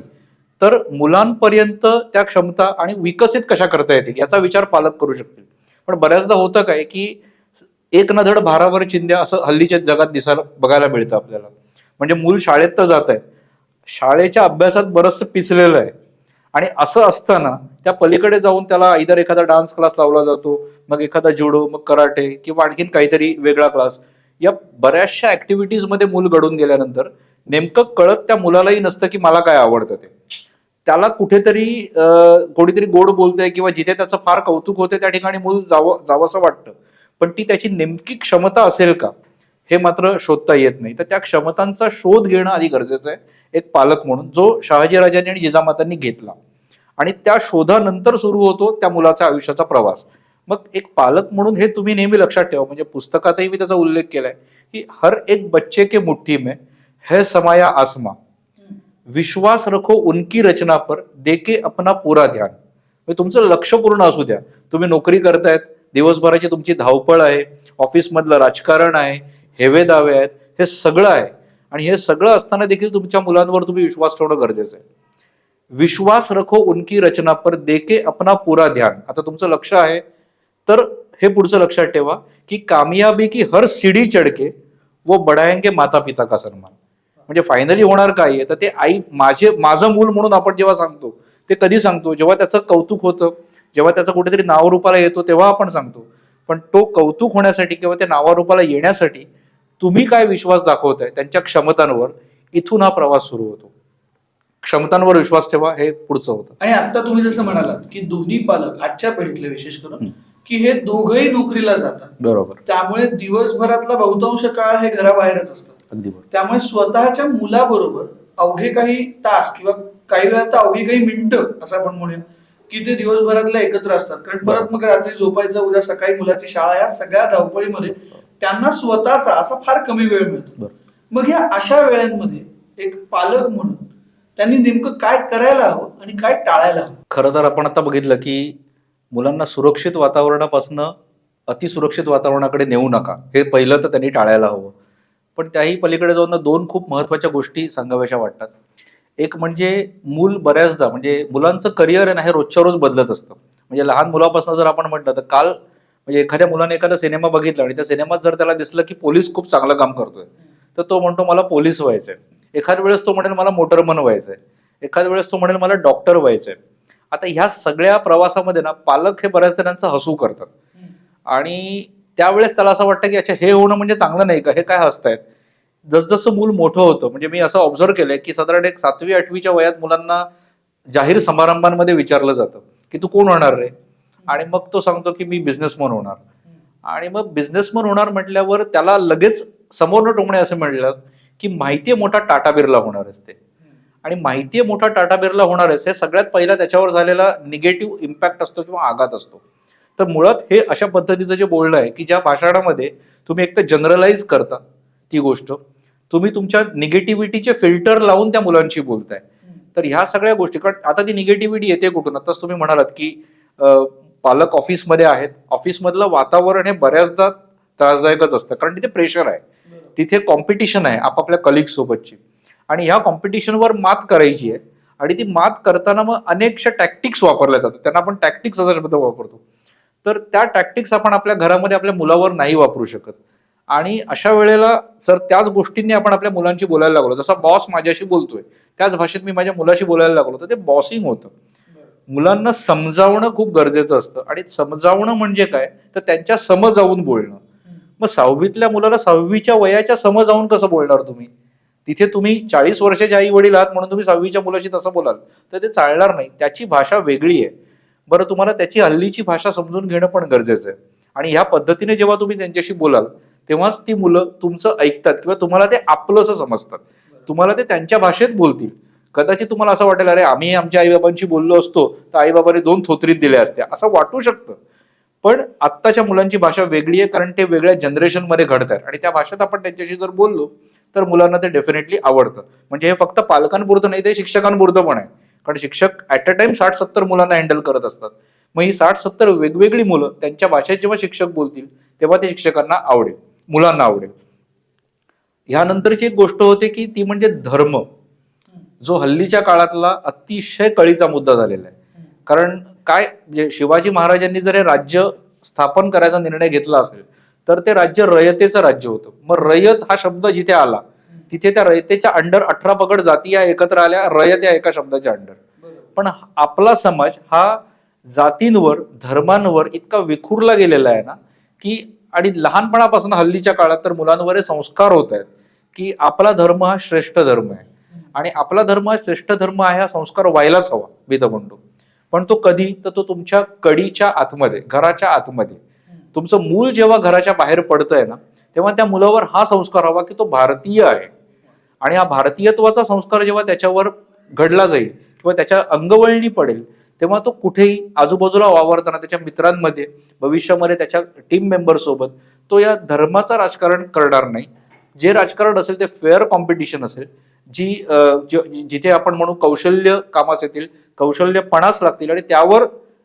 तर मुलांपर्यंत त्या क्षमता आणि विकसित कशा करता येतील याचा विचार पालक करू शकतील. पण बऱ्याचदा होतं काय की एक ना धड भाराभर चिंध्या असं हल्लीच्या जगात बघायला मिळतं आपल्याला. म्हणजे मूल शाळेत तर जात आहे, शाळेच्या अभ्यासात बरंचसं पिचलेलं आहे. आणि असं असताना त्या पलीकडे जाऊन त्याला इतर एखादा डान्स क्लास लावला जातो, मग एखादा जुडो, मग कराटे किंवा आणखीन काहीतरी वेगळा क्लास. या बऱ्याचशा ऍक्टिव्हिटीज मध्ये मूल घडून गेल्यानंतर नेमकं कळत त्या मुलालाही नसतं की मला काय आवडतं ते. त्याला कुठेतरी कोणीतरी गोड बोलतंय किंवा जिथे त्याचं फार कौतुक होते त्या ठिकाणी मूल जावंसं वाटतं, पण ती त्याची नेमकी क्षमता असेल का हे मात्र शोधता येत नाही. तर त्या क्षमतांचा शोध घेणं आधी गरजेचं आहे एक पालक म्हणून, जो शहाजीराजांनी आणि जिजामातांनी घेतला. आणि त्या शोधानंतर सुरू होतो त्या मुलाच्या आयुष्याचा प्रवास. मग एक पालक म्हणून हे तुम्ही नेहमी लक्षात ठेवा. म्हणजे पुस्तकातही मी त्याचा उल्लेख केलाय की हर एक बच्चे के मुट्ठी में है समाया आसमा, विश्वास रखो उनकी रचना पर, देके अपना पूरा ध्यान. म्हणजे तुमचं लक्ष पूर्ण असू द्या. तुम्ही नोकरी करतायत, दिवसभराची तुमची धावपळ आहे, ऑफिसमधलं राजकारण आहे, हेवे दावे आहेत, हे सगळं आहे. आणि हे सगळं असताना देखील तुमच्या मुलांवर तुम्ही विश्वास ठेवणं गरजेचं आहे. विश्वास रखो उनकी रचना पर, देके अपना पूरा ध्यान. आता तुमचं लक्ष आहे तर हे पुढचं लक्षात ठेवा की कामयाबी की हर सीढ़ी चढके वो बढ़ाएंगे माता पिता का सन्मान. म्हणजे फायनली होणार काय आहे तर ते माझं मूल म्हणून आपण जेव्हा सांगतो ते कधी सांगतो, जेव्हा त्याचं कौतुक होतं, जेव्हा त्याचं कुठेतरी नावरूपाला येतो तेव्हा आपण सांगतो. पण तो कौतुक होण्यासाठी किंवा त्या नावारूपाला येण्यासाठी तुम्ही काय विश्वास दाखवताय त्यांच्या क्षमतांवर, इथून हा प्रवास सुरू होतो. क्षमतांवर विश्वास ठेवा हे पुढचं होतं. आणि आता तुम्ही जसं म्हणालात की दोन्ही पालक आजच्या पिढीतले विशेष करून की हे दोघंही नोकरीला जातात, बरोबर. त्यामुळे दिवसभरातला बहुतांश काळ हे घराबाहेरच असतात. अगदी बरोबर. त्यामुळे स्वतःच्या मुलाबरोबर अवघे काही तास किंवा काही वेळा तर अवघी काही मिनिटं असं आपण म्हणूया की ते दिवसभरातल्या एकत्र असतात. कारण परत मग रात्री झोपायचं, उद्या सकाळी मुलाची शाळा, या सगळ्या धावपळीमध्ये त्यांना स्वतःचा असा फार कमी वेळ मिळतो. मग ह्या अशा वेळांमध्ये एक पालक म्हणून त्यांनी नेमकं काय करायला हवं आणि काय टाळायला हवं? खरं तर आपण आता बघितलं की मुलांना सुरक्षित वातावरणापासून अतिसुरक्षित वातावरणाकडे नेऊ नका हे पहिलं तर त्यांनी टाळायला हवं. पण त्याही पलीकडे जाऊन दोन खूप महत्वाच्या गोष्टी सांगाव्याशा वाटतात. एक म्हणजे मूल बऱ्याचदा म्हणजे मुलांचं करिअर आहे ना हे रोजच्या रोज बदलत असतं. म्हणजे लहान मुलापासून जर आपण म्हटलं तर काल म्हणजे एखाद्या मुलाने एखादा सिनेमा बघितला आणि त्या सिनेमात जर त्याला दिसलं की पोलीस खूप चांगलं काम करतोय, तर तो म्हणतो मला पोलीस व्हायचंय. एखाद्या वेळेस तो म्हणेल मला मोटरमन व्हायचंय. एखाद्या वेळेस तो म्हणेल मला डॉक्टर व्हायचंय. आता ह्या सगळ्या प्रवासामध्ये ना पालक हे बऱ्याच जणांचं हसू करतात आणि त्यावेळेस त्याला असं वाटतं की अच्छा हे होणं म्हणजे चांगलं नाही का, हे काय हसतायत. जसजसं मूल मोठं होतं म्हणजे मी असं ऑब्झर्व्ह केलंय की साधारण एक 7वी-8वीच्या वयात मुलांना जाहीर समारंभांमध्ये विचारलं जातं की तू कोण होणार रे, आणि मग तो सांगतो की मी बिझनेसमन होणार. आणि मग बिझनेसमन होणार म्हटल्यावर त्याला लगेच समोरनं टोमणे असं म्हणलं की माहितीये मोठा टाटा बिर्ला होणार असते. आणि माहितीये मोठा टाटा बिर्ला होणारच हे सगळ्यात पहिला त्याच्यावर झालेला निगेटिव्ह इम्पॅक्ट असतो किंवा आघात असतो. तर मुळात हे अशा पद्धतीचं जे बोलणं आहे की ज्या भाषणामध्ये तुम्ही एक तर जनरलाइज करता ती गोष्ट, तुम्ही तुमच्या निगेटिव्हिटीचे फिल्टर लावून त्या मुलांशी बोलताय. तर ह्या सगळ्या गोष्टी, कारण आता ती निगेटिव्हिटी येते कुठून? आताच तुम्ही म्हणालात की पालक ऑफिसमध्ये आहेत. ऑफिसमधलं वातावरण हे बऱ्याचदा त्रासदायकच असतं कारण तिथे प्रेशर आहे, तिथे कॉम्पिटिशन आहे आपापल्या कलिग सोबतची, आणि ह्या कॉम्पिटिशनवर मात करायची आहे. आणि ती मात करताना मग अनेकशा टॅक्टिक्स वापरल्या जातात, त्यांना आपण टॅक्टिक्स असा शब्द वापरतो. तर त्या टॅक्टिक्स आपण आपल्या घरामध्ये आपल्या मुलावर नाही वापरू शकत. आणि अशा वेळेला जर त्याच गोष्टींनी आपण आपल्या मुलांशी बोलायला लागलो, जसा बॉस माझ्याशी बोलतोय त्याच भाषेत मी माझ्या मुलाशी बोलायला लागलो, तर ते बॉसिंग होतं. मुलांना समजावणं खूप गरजेचं असतं. आणि समजावणं म्हणजे काय, तर त्यांच्या सम जाऊन बोलणं. मग 6वीतल्या मुलाला 6वीच्या वयाच्या सम जाऊन कसं बोलणार तुम्ही? तिथे तुम्ही 40 वर्षाचे आई वडील आहात म्हणून तुम्ही 6वीच्या मुलाशी तसं बोलाल तर ते चालणार नाही. त्याची भाषा वेगळी आहे. बरं, तुम्हाला त्याची हल्लीची भाषा समजून घेणं पण गरजेचं आहे. आणि ह्या पद्धतीने जेव्हा तुम्ही त्यांच्याशी बोलाल तेव्हाच ती मुलं तुमचं ऐकतात किंवा तुम्हाला ते आपलंसं समजतात. तुम्हाला ते त्यांच्या भाषेत बोलतील. कदाचित तुम्हाला असं वाटेल अरे आम्ही आमच्या आईबाबांशी बोललो असतो तर आईबाबांनी 2 थोत्रीत दिल्या असत्या, असं वाटू शकतं. पण आत्ताच्या मुलांची भाषा वेगळी आहे कारण ते वेगळ्या जनरेशनमध्ये घडत आहेत आणि त्या भाषेत आपण त्यांच्याशी जर बोललो तर मुलांना ते डेफिनेटली आवडतं. म्हणजे हे फक्त पालकांपुरतं नाही, ते शिक्षकांपुरतं पण आहे. कारण शिक्षक ऍट अ टाइम 60-70 मुलांना हँडल करत असतात. मग ही 60-70 वेगवेगळी मुलं त्यांच्या भाषेत जेव्हा शिक्षक बोलतील तेव्हा ते शिक्षकांना आवडेल, मुलांना आवडेल. ह्यानंतरची एक गोष्ट होते की ती म्हणजे धर्म, जो हल्लीच्या काळातला अतिशय कळीचा मुद्दा झालेला आहे. कारण काय म्हणजे शिवाजी महाराजांनी जर हे राज्य स्थापन करायचा निर्णय घेतला असेल तर ते राज्य रयतेचं राज्य होतं. मग रयत हा शब्द जिथे आला तिथे त्या रयतेच्या अंडर 18 पगड जाती या एकत्र आल्या रयत या एका शब्दाच्या अंडर. पण आपला समाज हा जातींवर धर्मांवर इतका विखुरला गेलेला आहे ना की, आणि लहानपणापासून हल्लीच्या काळात तर मुलांवर हे संस्कार होत आहेत की आपला धर्म हा श्रेष्ठ धर्म आहे आणि आपला धर्म हा श्रेष्ठ धर्म आहे, हा संस्कार व्हायलाच हवा मी तर म्हणतो. पण तो कधी, तर तो तुमच्या कडीच्या आतमध्ये, घराच्या आतमध्ये. तुमचं मूल जेव्हा घराच्या बाहेर पडतंय ना तेव्हा त्या मुलावर हा संस्कार हवा की तो भारतीय आहे. आणि हा भारतीयत्वाचा संस्कार जेव्हा त्याच्यावर घडला जाईल किंवा त्याच्या अंगवळणी पडेल तेव्हा तो कुठेही आजूबाजूला वावरताना त्याच्या मित्रांमध्ये, भविष्यामध्ये त्याच्या टीम मेंबर सोबत तो या धर्माचं राजकारण करणार नाही. जे राजकारण असेल ते फेअर कॉम्पिटिशन असेल, जिथे आपण म्हणू कौशल्य कामास येतील, कौशल्यपणास लागतील आणि त्यावर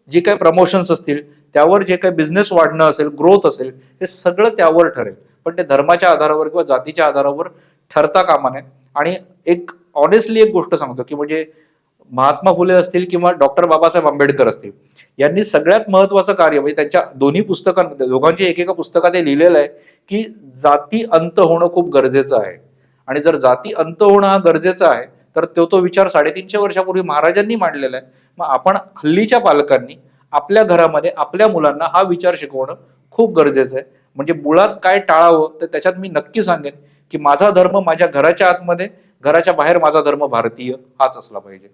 जे काही प्रमोशन्स असतील, त्यावर जे काही बिझनेस वाढणं असेल, ग्रोथ असेल, हे सगळं त्यावर ठरेल. पण ते धर्माच्या आधारावर किंवा जातीच्या आधारावर ठरता कामा नये. आणि एक ऑनेस्टली एक गोष्ट सांगतो की म्हणजे महात्मा फुले असतील किंवा डॉक्टर बाबासाहेब आंबेडकर असतील, यांनी सगळ्यात महत्वाचं कार्य म्हणजे त्यांच्या दोन्ही पुस्तकांमध्ये, दोघांच्या एकेका पुस्तकात हे लिहिलेलं आहे की जाती अंत होणं खूप गरजेचं आहे. आणि जर जाती अंत होणं हा गरजेचा आहे तर तो विचार 350 वर्षापूर्वी महाराजांनी मांडलेला आहे. मग आपण हल्लीच्या पालकांनी आपल्या घरामध्ये आपल्या मुलांना हा विचार शिकवणं खूप गरजेचं आहे. म्हणजे मुळात काय टाळावं तर त्याच्यात मी नक्की सांगेन की माझा धर्म माझ्या घराच्या आतमध्ये, घराच्या बाहेर माझा धर्म भारतीय हाच असला पाहिजे,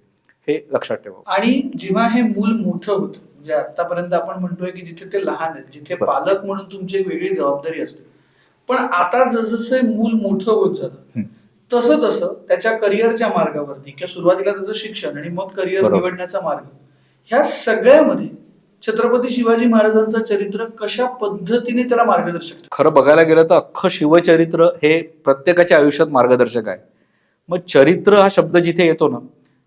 हे लक्षात ठेवा. आणि जेव्हा हे मूल मोठं होतं, म्हणजे आतापर्यंत आपण म्हणतोय की जिथे ते लहान आहेत, जिथे पालक म्हणून तुमची एक वेगळी जबाबदारी असते, पण आता जसं मूल मोठं होत जातं तसं तसं त्याच्या करिअरच्या मार्गावरती किंवा सुरुवातीला त्याचं शिक्षण आणि मग करिअर निवडण्याचा मार्ग, ह्या सगळ्यामध्ये छत्रपती शिवाजी महाराजांचं चरित्र कशा पद्धतीने त्याला मार्गदर्शक? खरं बघायला गेलं तर अख्खं शिवचरित्र हे प्रत्येकाच्या आयुष्यात मार्गदर्शक आहे. मग चरित्र हा शब्द जिथे येतो ना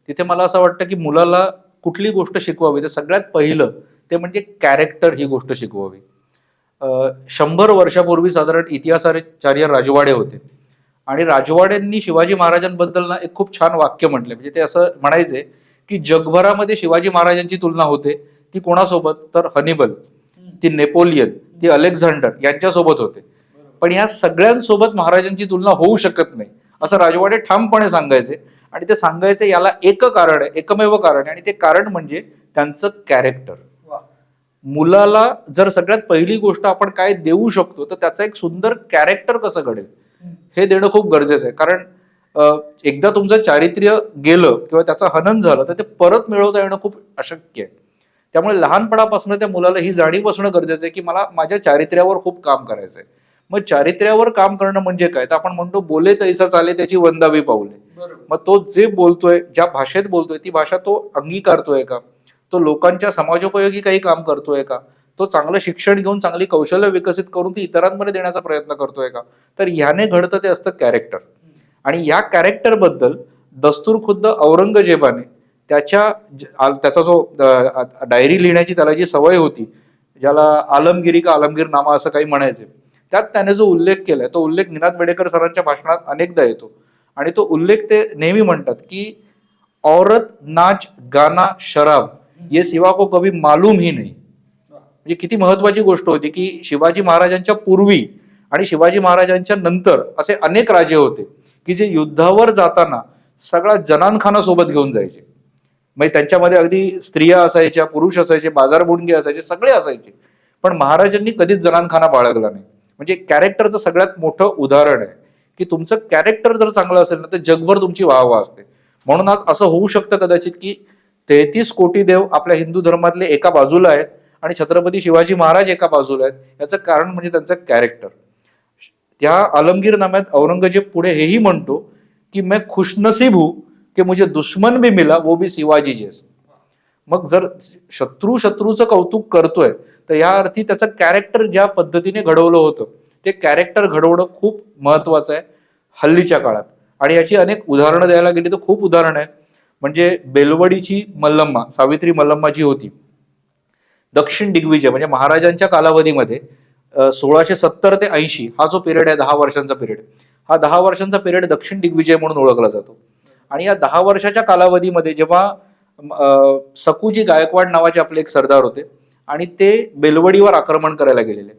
तिथे मला असं वाटतं की मुलाला कुठली गोष्ट शिकवावी तर सगळ्यात पहिलं ते म्हणजे कॅरेक्टर ही गोष्ट शिकवावी. 100 वर्षापूर्वी साधारण इतिहासाचार्य राजवाडे होते आणि राजवाड्यांनी शिवाजी महाराजांबद्दल ना एक खूप छान वाक्य म्हटलंय. म्हणजे ते असं म्हणायचे की जगभरामध्ये शिवाजी महाराजांची तुलना होते ती कोणासोबत, तर हनिबल, ती नेपोलियन, ती अलेक्झांडर यांच्यासोबत होते. पण ह्या सगळ्यांसोबत महाराजांची तुलना होऊ शकत नाही असं राजवाडे ठामपणे सांगायचे. आणि ते सांगायचे याला एक कारण आहे, एकमेव कारण आहे, आणि ते कारण म्हणजे त्यांचं कॅरेक्टर. वा. मुलाला जर सगळ्यात पहिली गोष्ट आपण काय देऊ शकतो तर त्याचं एक सुंदर कॅरेक्टर कसं घडेल हे देणं खूप गरजेचं आहे. कारण एकदा तुमचं चारित्र्य गेलं किंवा त्याचं हनन झालं तर ते परत मिळवता येणं खूप अशक्य आहे. त्यामुळे लहानपणापासून त्या मुलाला ही जाणीव असणं गरजेचं आहे की मला माझ्या चारित्र्यावर खूप काम करायचंय. मग चारित्र्यावर काम करणं म्हणजे काय, तर आपण म्हणतो बोले तैसा चाले त्याची वंदावी पाऊले. बरोबर. मग तो जे बोलतोय, ज्या भाषेत बोलतोय ती भाषा तो अंगीकारतोय का, तो लोकांच्या समाजोपयोगी काही काम करतोय का, तो चांगलं शिक्षण घेऊन चांगली कौशल्य विकसित करून ती इतरांमध्ये देण्याचा प्रयत्न करतोय का, तर ह्याने घडतं ते असतं कॅरेक्टर. आणि या कॅरेक्टर बद्दल दस्तूर खुद्द औरंगजेबाने त्याचा जो डायरी लिहिण्याची त्याला जी सवय होती, ज्याला आलमगिरी का आलमगीर नामा असं काही म्हणायचे, त्यात त्याने जो उल्लेख केलाय तो उल्लेख निनाद बेडेकर सरांच्या भाषणात अनेकदा येतो. आणि तो उल्लेख ते नेहमी म्हणतात की औरत नाच गाना शराब ये सिवा को कभी मालूम ही नाही. म्हणजे किती महत्वाची गोष्ट होती की शिवाजी महाराजांच्या पूर्वी आणि शिवाजी महाराजांच्या नंतर असे अनेक राजे होते की जे युद्धावर जाताना सगळा जनानखाना सोबत घेऊन जायचे. म्हणजे त्यांच्यामध्ये अगदी स्त्रिया असायच्या, पुरुष असायचे, बाजारबुणगे असायचे, सगळे असायचे. पण महाराजांनी कधीच जनानखाना बाळगला नाही. म्हणजे कॅरेक्टरचं सगळ्यात मोठं उदाहरण आहे की तुमचं कॅरेक्टर जर चांगलं असेल ना तर जगभर तुमची वाहवा असते. म्हणून आज असं होऊ शकतं कदाचित की 33 कोटी देव आपल्या हिंदू धर्मातले एका बाजूला आहेत आणि छत्रपती शिवाजी महाराज एका बाजूला आहेत. याचं कारण म्हणजे त्यांचं कॅरेक्टर. त्या आलमगीर नाम्यात औरंगजेब पुढे हेही म्हणतो की मैं खुशनसीब हूं कि मुझे दुश्मन भी मिला वो भी शिवाजी जैसा. मग जर शत्रूचं कौतुक करतोय तर या अर्थी त्याचं कॅरेक्टर ज्या पद्धतीने घडवलं होतं ते कॅरेक्टर घडवणं खूप महत्वाचं आहे हल्लीच्या काळात. आणि याची अनेक उदाहरणं द्यायला गेली तर खूप उदाहरणं आहेत. म्हणजे बेलवडीची मल्लम्मा, सावित्री मल्लम्मा जी होती, दक्षिण दिग्विजय म्हणजे महाराजांच्या कालावधीमध्ये 1670 ते 80 हा जो पिरियड आहे, 10 वर्षांचा पिरियड, हा 10 वर्षांचा पिरियड दक्षिण दिग्विजय म्हणून ओळखला जातो. आणि या 10 वर्षाच्या कालावधीमध्ये जेव्हा सकूजी गायकवाड नावाचे आपले एक सरदार होते आणि ते बेलवडीवर आक्रमण करायला गेलेले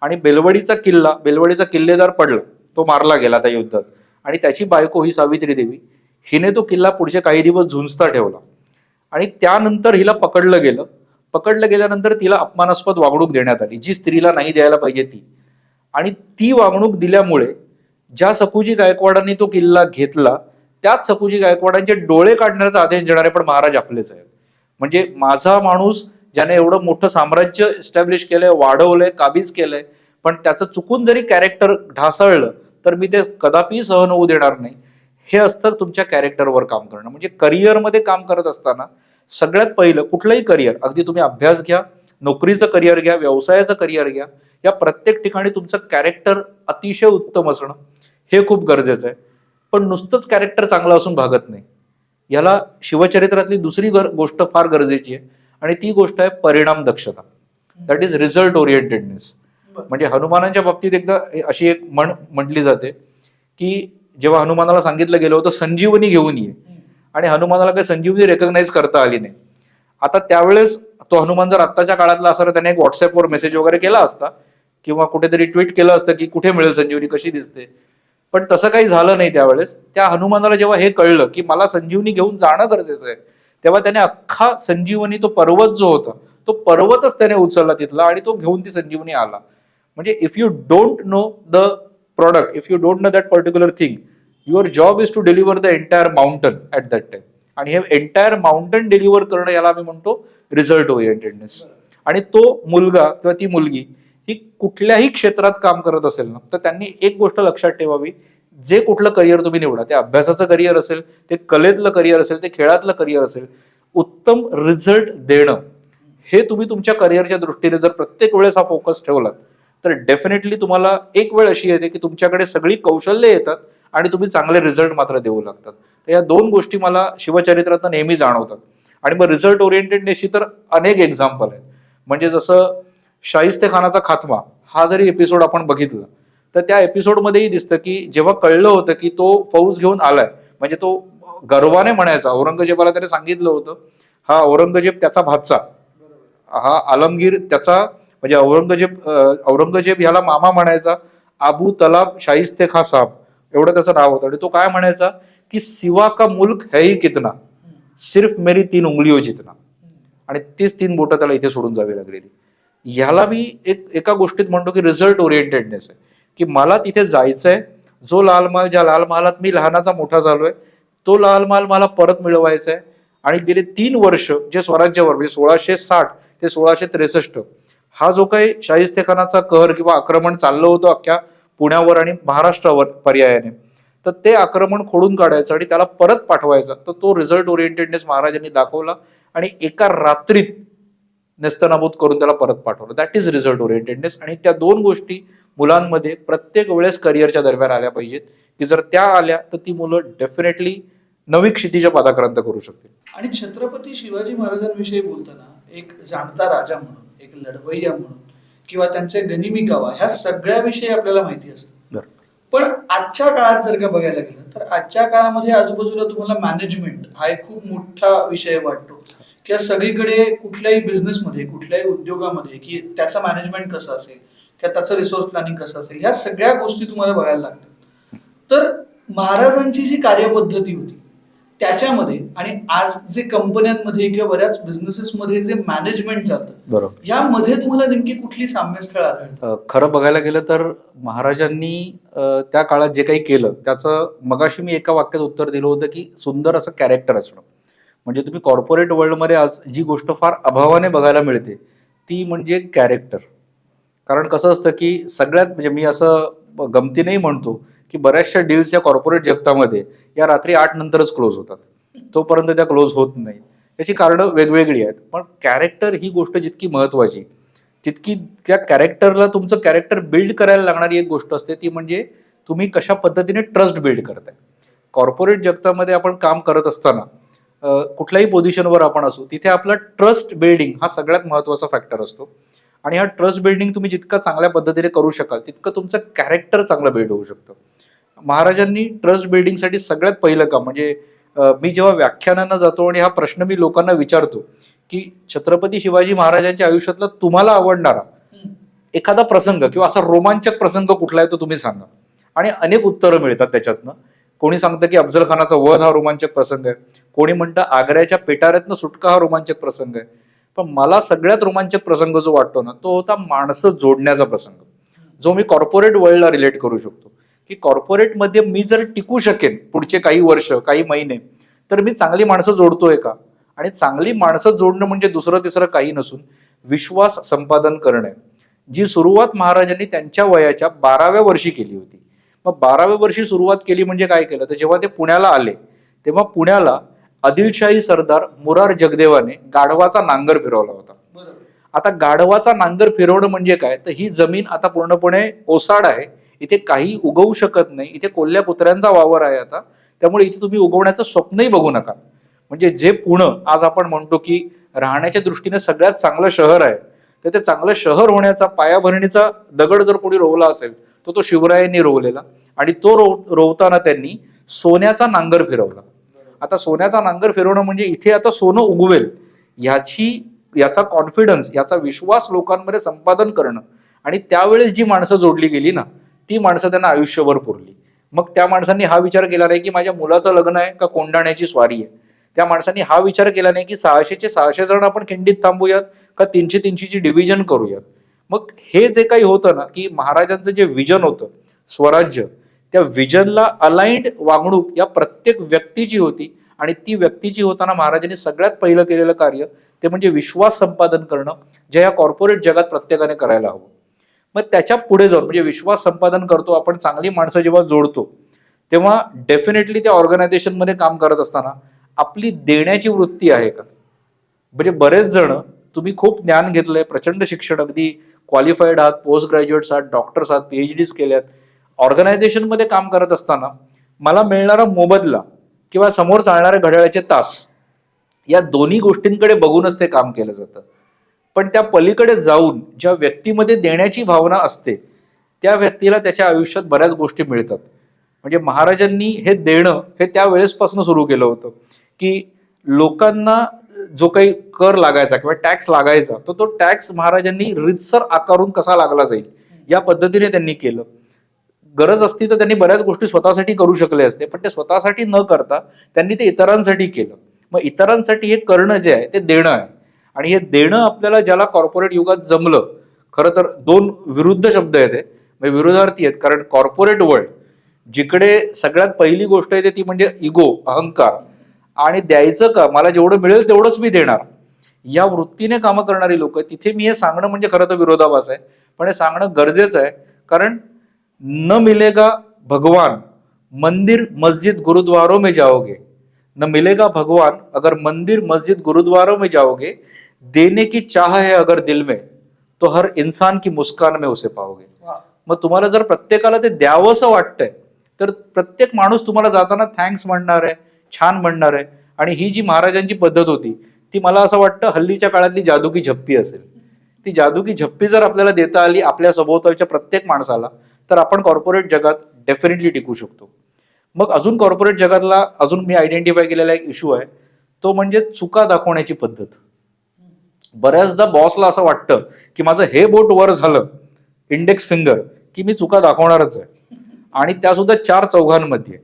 आणि बेलवडीचा किल्लेदार पडला, तो मारला गेला त्या युद्धात. आणि त्याची बायको ही सावित्री देवी, हिने तो किल्ला पुढचे काही दिवस झुंजता ठेवला. आणि त्यानंतर हिला पकडलं गेल्यानंतर तिला अपमानास्पद वागणूक देण्यात आली, जी स्त्रीला नाही द्यायला पाहिजे ती. आणि ती वागणूक दिल्यामुळे ज्या सकूजी गायकवाडांनी तो किल्ला घेतला त्याच सकूजी गायकवाडांचे डोळे काढण्याचा आदेश देणारे पण महाराज आपलेच आहेत. म्हणजे माझा माणूस ज्याने एवढं मोठं साम्राज्य एस्टॅब्लिश केलंय, वाढवलंय, काबीज केलंय, पण त्याचं चुकून जरी कॅरेक्टर ढासळलं तर मी ते कदापि सहन होऊ देणार नाही. हे असतं तुमच्या कॅरेक्टरवर काम करणं. म्हणजे करिअरमध्ये काम करत असताना सगळ्यात पहिलं कुठलंही करिअर, अगदी तुम्ही अभ्यास घ्या, नोकरीचं करिअर घ्या, व्यवसायाचं करिअर घ्या, या प्रत्येक ठिकाणी तुमचं कॅरेक्टर अतिशय उत्तम असणं हे खूप गरजेचं आहे. पण नुसतंच कॅरेक्टर चांगलं असून भागत नाही. याला शिवचरित्रातली दुसरी गोष्ट फार गरजेची आहे आणि ती गोष्ट आहे परिणाम दक्षता. That is result orientedness. म्हणजे हनुमानाच्या बाबतीत एकदा अशी एक म्हटली जाते की जेव्हा हनुमानाला सांगितलं गेलं होतं संजीवनी घेऊन ये, आणि हनुमानाला काही संजीवनी रेकग्नाइज करता आली नाही. आता त्यावेळेस तो हनुमान जर आत्ताच्या काळातला असता त्याने एक व्हॉट्सअपवर मेसेज वगैरे केला असता किंवा कुठेतरी ट्विट केलं असतं की कुठे मिळेल संजीवनी, कशी दिसते. पण तसं काही झालं नाही. त्यावेळेस त्या हनुमानाला जेव्हा हे कळलं की मला संजीवनी घेऊन जाणं गरजेचं आहे, तेव्हा त्याने अख्खा संजीवनी, तो पर्वत जो होता तो पर्वतच त्याने उचलला तिथला आणि तो घेऊन ती संजीवनी आला. म्हणजे if you don't know the product, if you don't know that particular thing, your job is to deliver the entire mountain at that time. आणि हे एंटायर माउंटन डिलिव्हर करणं याला आम्ही म्हणतो रिझल्ट ओरिएंटेडनेस. आणि तो मुलगा किंवा ती मुलगी ही कुठल्याही क्षेत्रात काम करत असेल ना तर त्यांनी एक गोष्ट लक्षात ठेवावी, जे कुठलं करिअर तुम्ही निवडा, ते अभ्यासाचं करिअर असेल, ते कलेतलं करिअर असेल, ते खेळातलं करिअर असेल, उत्तम रिझल्ट देणं हे तुम्ही तुमच्या करिअरच्या दृष्टीने जर प्रत्येक वेळेस हा फोकस ठेवलात तर डेफिनेटली तुम्हाला एक वेळ अशी येते की तुमच्याकडे सगळी कौशल्य येतात आणि तुम्ही चांगले रिझल्ट मात्र देऊ लागतात. तर या दोन गोष्टी मला शिवचरित्रात नेहमी जाणवतात. आणि मग रिझल्ट ओरिएंटेडनेसची तर अनेक एक्झाम्पल आहेत. म्हणजे जसं शाहिस्ते खानाचा खात्मा हा जरी एपिसोड आपण बघितला तर त्या एपिसोडमध्येही दिसतं की जेव्हा कळलं होतं की तो फौज घेऊन आलाय, म्हणजे तो गर्वाने म्हणायचा, औरंगजेबाला त्याने सांगितलं होतं हा औरंगजेब त्याचा भाचा, हा आलमगीर त्याचा, म्हणजे औरंगजेब ह्याला मामा म्हणायचा, अबू तलाब शाहिस्ते खां साहब एवढं त्याचं नाव होतं. आणि तो काय म्हणायचा की सिवा का मुल्क है ही कितना, सिर्फ मेरी 3 उंगलियों जितना. आणि तीच 3 बोटं त्याला इथे सोडून जावी लागलेली. ह्याला मी एका गोष्टीत म्हणतो की रिझल्ट ओरिएंटेडनेस आहे, की मला तिथे जायचंय, जो लाल महाल, ज्या लाल महालात मी लहानाचा मोठा झालोय, तो लाल महाल मला परत मिळवायचा आहे. आणि गेले 3 वर्ष जे स्वराज्यावर, म्हणजे 1660 ते 1663, हा जो काही शाहिस्तेखानाचा कहर किंवा आक्रमण चाललं होतं अख्ख्या पुण्यावर आणि महाराष्ट्रावर पर्यायाने, तर ते आक्रमण खोडून काढायचं आणि त्याला परत पाठवायचा. तर तो रिझल्ट ओरिएंटेडनेस महाराजांनी दाखवला आणि एका रात्रीत नेस्तनाबूत करून त्याला परत पाठवलं. That is result orientedness. आणि त्या 2 गोष्टी मुलांमध्ये प्रत्येक वेळेस करिअरच्या दरम्यान आल्या पाहिजेत, की जर त्या आल्या तर ती मुलं डेफिनेटली नवी क्षितिज पादाक्रांत करू शकतील. आणि छत्रपती शिवाजी महाराजांविषयी बोलताना एक जाणता राजा म्हणून, एक लढवय्या म्हणून, किंवा त्यांचे गनिमी कावा, ह्या सगळ्याविषयी आपल्याला माहिती असतं. पण आजच्या काळात जर का बघायला गेलं तर आजच्या काळामध्ये आजूबाजूला तुम्हाला मॅनेजमेंट हा एक खूप मोठा विषय वाटतो, किंवा सगळीकडे कुठल्याही बिझनेसमध्ये, कुठल्याही उद्योगामध्ये, की त्याचं मॅनेजमेंट कसं असेल किंवा त्याचं रिसोर्स प्लॅनिंग कसं असेल, ह्या सगळ्या गोष्टी तुम्हाला बघायला लागतात. तर महाराजांची जी कार्यपद्धती होती त्याच्यामध्ये आणि आज जे कंपन्यांमध्ये किंवा बऱ्याच बिझनेसेसमध्ये जे मॅनेजमेंट चालतं, बरोबर, यामध्ये तुम्हाला नेमकी कुठली साम्यस्थळ आढळतात? खरं बघायला गेलं तर महाराजांनी त्या काळात जे काही केलं त्याचं मगाशी मी एका वाक्यात उत्तर दिलं होतं की सुंदर असं कॅरेक्टर असणं. म्हणजे तुम्ही कॉर्पोरेट वर्ल्डमध्ये आज जी गोष्ट फार अभावाने बघायला मिळते ती म्हणजे कॅरेक्टर. कारण कसं असतं की सगळ्यात, म्हणजे मी असं गमतीनेही म्हणतो की बऱ्याचशा डील्स या कॉर्पोरेट जगतामध्ये या रात्री 8 नंतरच क्लोज होतात, तोपर्यंत त्या क्लोज होत नाही. याची कारणं वेगवेगळी आहेत, पण कॅरेक्टर ही गोष्ट जितकी महत्वाची तितकी त्या कॅरेक्टरला, तुमचं कॅरेक्टर बिल्ड करायला लागणारी एक गोष्ट असते, ती म्हणजे तुम्ही कशा पद्धतीने ट्रस्ट बिल्ड करताय. कॉर्पोरेट जगतामध्ये आपण काम करत असताना कुठल्याही पोझिशनवर आपण असू, तिथे आपला ट्रस्ट बिल्डिंग हा सगळ्यात महत्वाचा फॅक्टर असतो. आणि हा ट्रस्ट बिल्डिंग तुम्ही जितका चांगल्या पद्धतीने करू शकाल तितकं तुमचं कॅरेक्टर चांगलं बिल्ड होऊ शकतं. महाराजांनी ट्रस्ट बिल्डिंगसाठी सगळ्यात पहिलं काम म्हणजे, मी जेव्हा व्याख्यानांना जातो आणि हा प्रश्न मी लोकांना विचारतो की छत्रपती शिवाजी महाराजांच्या आयुष्यातला तुम्हाला आवडणारा एखादा प्रसंग किंवा असा रोमांचक प्रसंग कुठला आहे तो तुम्ही सांगा. आणि अनेक उत्तरं मिळतात त्याच्यातनं. कोणी सांगतं की अफजल खानाचा वध हा रोमांचक प्रसंग आहे, कोणी म्हणतं आग्र्याच्या पेटाऱ्यातनं सुटका हा रोमांचक प्रसंग आहे. पण मला सगळ्यात रोमांचक प्रसंग जो वाटतो ना, तो होता माणसं जोडण्याचा प्रसंग, जो मी कॉर्पोरेट वर्ल्डला रिलेट करू शकतो. की कॉर्पोरेटमध्ये मी जर टिकू शकेन पुढचे काही वर्ष, काही महिने, तर मी चांगली माणसं जोडतोय का? आणि चांगली माणसं जोडणं म्हणजे दुसरं तिसरं काही नसून विश्वास संपादन करणं, जी सुरुवात महाराजांनी त्यांच्या वयाच्या 12व्या वर्षी केली होती. मग 12व्या वर्षी सुरुवात केली म्हणजे काय केलं, तर जेव्हा ते पुण्याला आले तेव्हा पुण्याला आदिलशाही सरदार मुरार जगदेवाने गाढवाचा नांगर फिरवला होता. आता गाढवाचा नांगर फिरवणं म्हणजे काय, तर ही जमीन आता पूर्णपणे ओसाड आहे, इथे काही उगवू शकत नाही, इथे कोल्ह्या कुत्र्यांचा वावर आहे आता, त्यामुळे इथे तुम्ही उगवण्याचं स्वप्नही बघू नका. म्हणजे जे पुणे आज आपण म्हणतो की राहण्याच्या दृष्टीने सगळ्यात चांगलं शहर आहे, तर ते चांगलं शहर होण्याचा पायाभरणीचा दगड जर कोणी रोवला असेल तर तो शिवरायांनी रोवलेला. आणि तो रोवताना त्यांनी सोन्याचा नांगर फिरवला. आता सोन्याचा नांगर फिरवणं म्हणजे इथे आता सोनं उगवेल याचा कॉन्फिडन्स, याचा विश्वास लोकांमध्ये संपादन करणं. आणि त्यावेळेस जी माणसं जोडली गेली ना, ती माणसं त्यांना आयुष्यभर पुरली. मग त्या माणसांनी हा विचार केला नाही की माझ्या मुलाचं लग्न आहे का कोंडाण्याची स्वारी आहे. त्या माणसांनी हा विचार केला नाही की 600चे 600 जण आपण खिंडीत थांबूयात का 300-300ची डिव्हिजन करूयात. मग हे जे काही होतं ना, की महाराजांचं जे विजन होतं स्वराज्य, त्या विजनला अलाइंड वागणूक या प्रत्येक व्यक्तीची होती. आणि ती व्यक्तीची होताना महाराजांनी सगळ्यात पहिलं केलेलं कार्य ते म्हणजे विश्वास संपादन करणं, जे या कॉर्पोरेट जगात प्रत्येकाने करायला हवं. मग त्याच्या पुढे जाऊन म्हणजे विश्वास संपादन करतो आपण, चांगली माणसं जेव्हा जोडतो तेव्हा डेफिनेटली त्या ऑर्गनायझेशनमध्ये काम करत असताना आपली देण्याची वृत्ती आहे का. म्हणजे बरेच जण, तुम्ही खूप ज्ञान घेतलंय, प्रचंड शिक्षण, अगदी क्वालिफाईड आहात, पोस्ट ग्रॅज्युएट्स आहात, डॉक्टर्स आहात, PhDs केल्यात, ऑर्गनायझेशनमध्ये काम करत असताना मला मिळणारा मोबदला किंवा समोर चालणारे घड्याळाचे तास, या दोन्ही गोष्टींकडे बघूनच ते काम केलं जातं. पण त्या पलीकडे जाऊन ज्या व्यक्तीमध्ये देण्याची भावना असते त्या व्यक्तीला त्याच्या आयुष्यात बऱ्याच गोष्टी मिळतात. म्हणजे महाराजांनी हे देणं हे त्या वेळेसपासून सुरू केलं होतं की लोकांना जो काही कर लागायचा किंवा टॅक्स लागायचा तो टॅक्स महाराजांनी रितसर आकारून कसा लागला जाईल या पद्धतीने त्यांनी केलं. गरज असती तर त्यांनी बऱ्याच गोष्टी स्वतःसाठी करू शकले असते, पण ते स्वतःसाठी न करता त्यांनी ते इतरांसाठी केलं. मग इतरांसाठी हे करणं जे आहे ते देणं आहे. आणि हे देणं आपल्याला ज्याला कॉर्पोरेट युगात जमलं, खरं तर दोन विरुद्ध शब्द आहेत, म्हणजे विरोधार्थी आहेत. कारण कॉर्पोरेट वर्ल्ड जिकडे सगळ्यात पहिली गोष्ट येते ती म्हणजे इगो, अहंकार, आणि द्यायचं का, मला जेवढं मिळेल तेवढंच मी देणार, या वृत्तीने कामं करणारी लोक, तिथे मी हे सांगणं म्हणजे खरं तर विरोधाभास आहे, पण हे सांगणं गरजेचं आहे. कारण न मिलेगा भगवान मंदिर मस्जिद गुरुद्वारों में जाओगे, न मिलेगा भगवान अगर मंदिर मस्जिद गुरुद्वारों में जाओगे, देने की चाह है अगर दिल में तो हर इंसान की मुस्कान में उसे पाओगे. मग तुम्हाला जर प्रत्येकाला ते द्यावंसं वाटतंय तर प्रत्येक माणूस तुम्हाला जाताना थँक्स म्हणणार आहे, छान म्हणणार आहे. आणि ही जी महाराजांची पद्धत होती ती मला असं वाटतं हल्लीच्या काळातली जादूकी झप्पी असेल. ती जादूकी झप्पी जर आपल्याला देता आली आपल्या सभोवतालच्या प्रत्येक माणसाला, तर आपण कॉर्पोरेट जगात डेफिनेटली टिकू शकतो. मग अजून कॉर्पोरेट जगातला अजून मी आयडेंटिफाय केलेला एक इश्यू आहे, तो म्हणजे चुका दाखवण्याची पद्धत. बऱ्याचदा बॉसला असं वाटतं की माझं हे बोट वर झालं, इंडेक्स फिंगर, की मी चुका दाखवणारच आहे, आणि त्या सुद्धा 4-4मध्ये.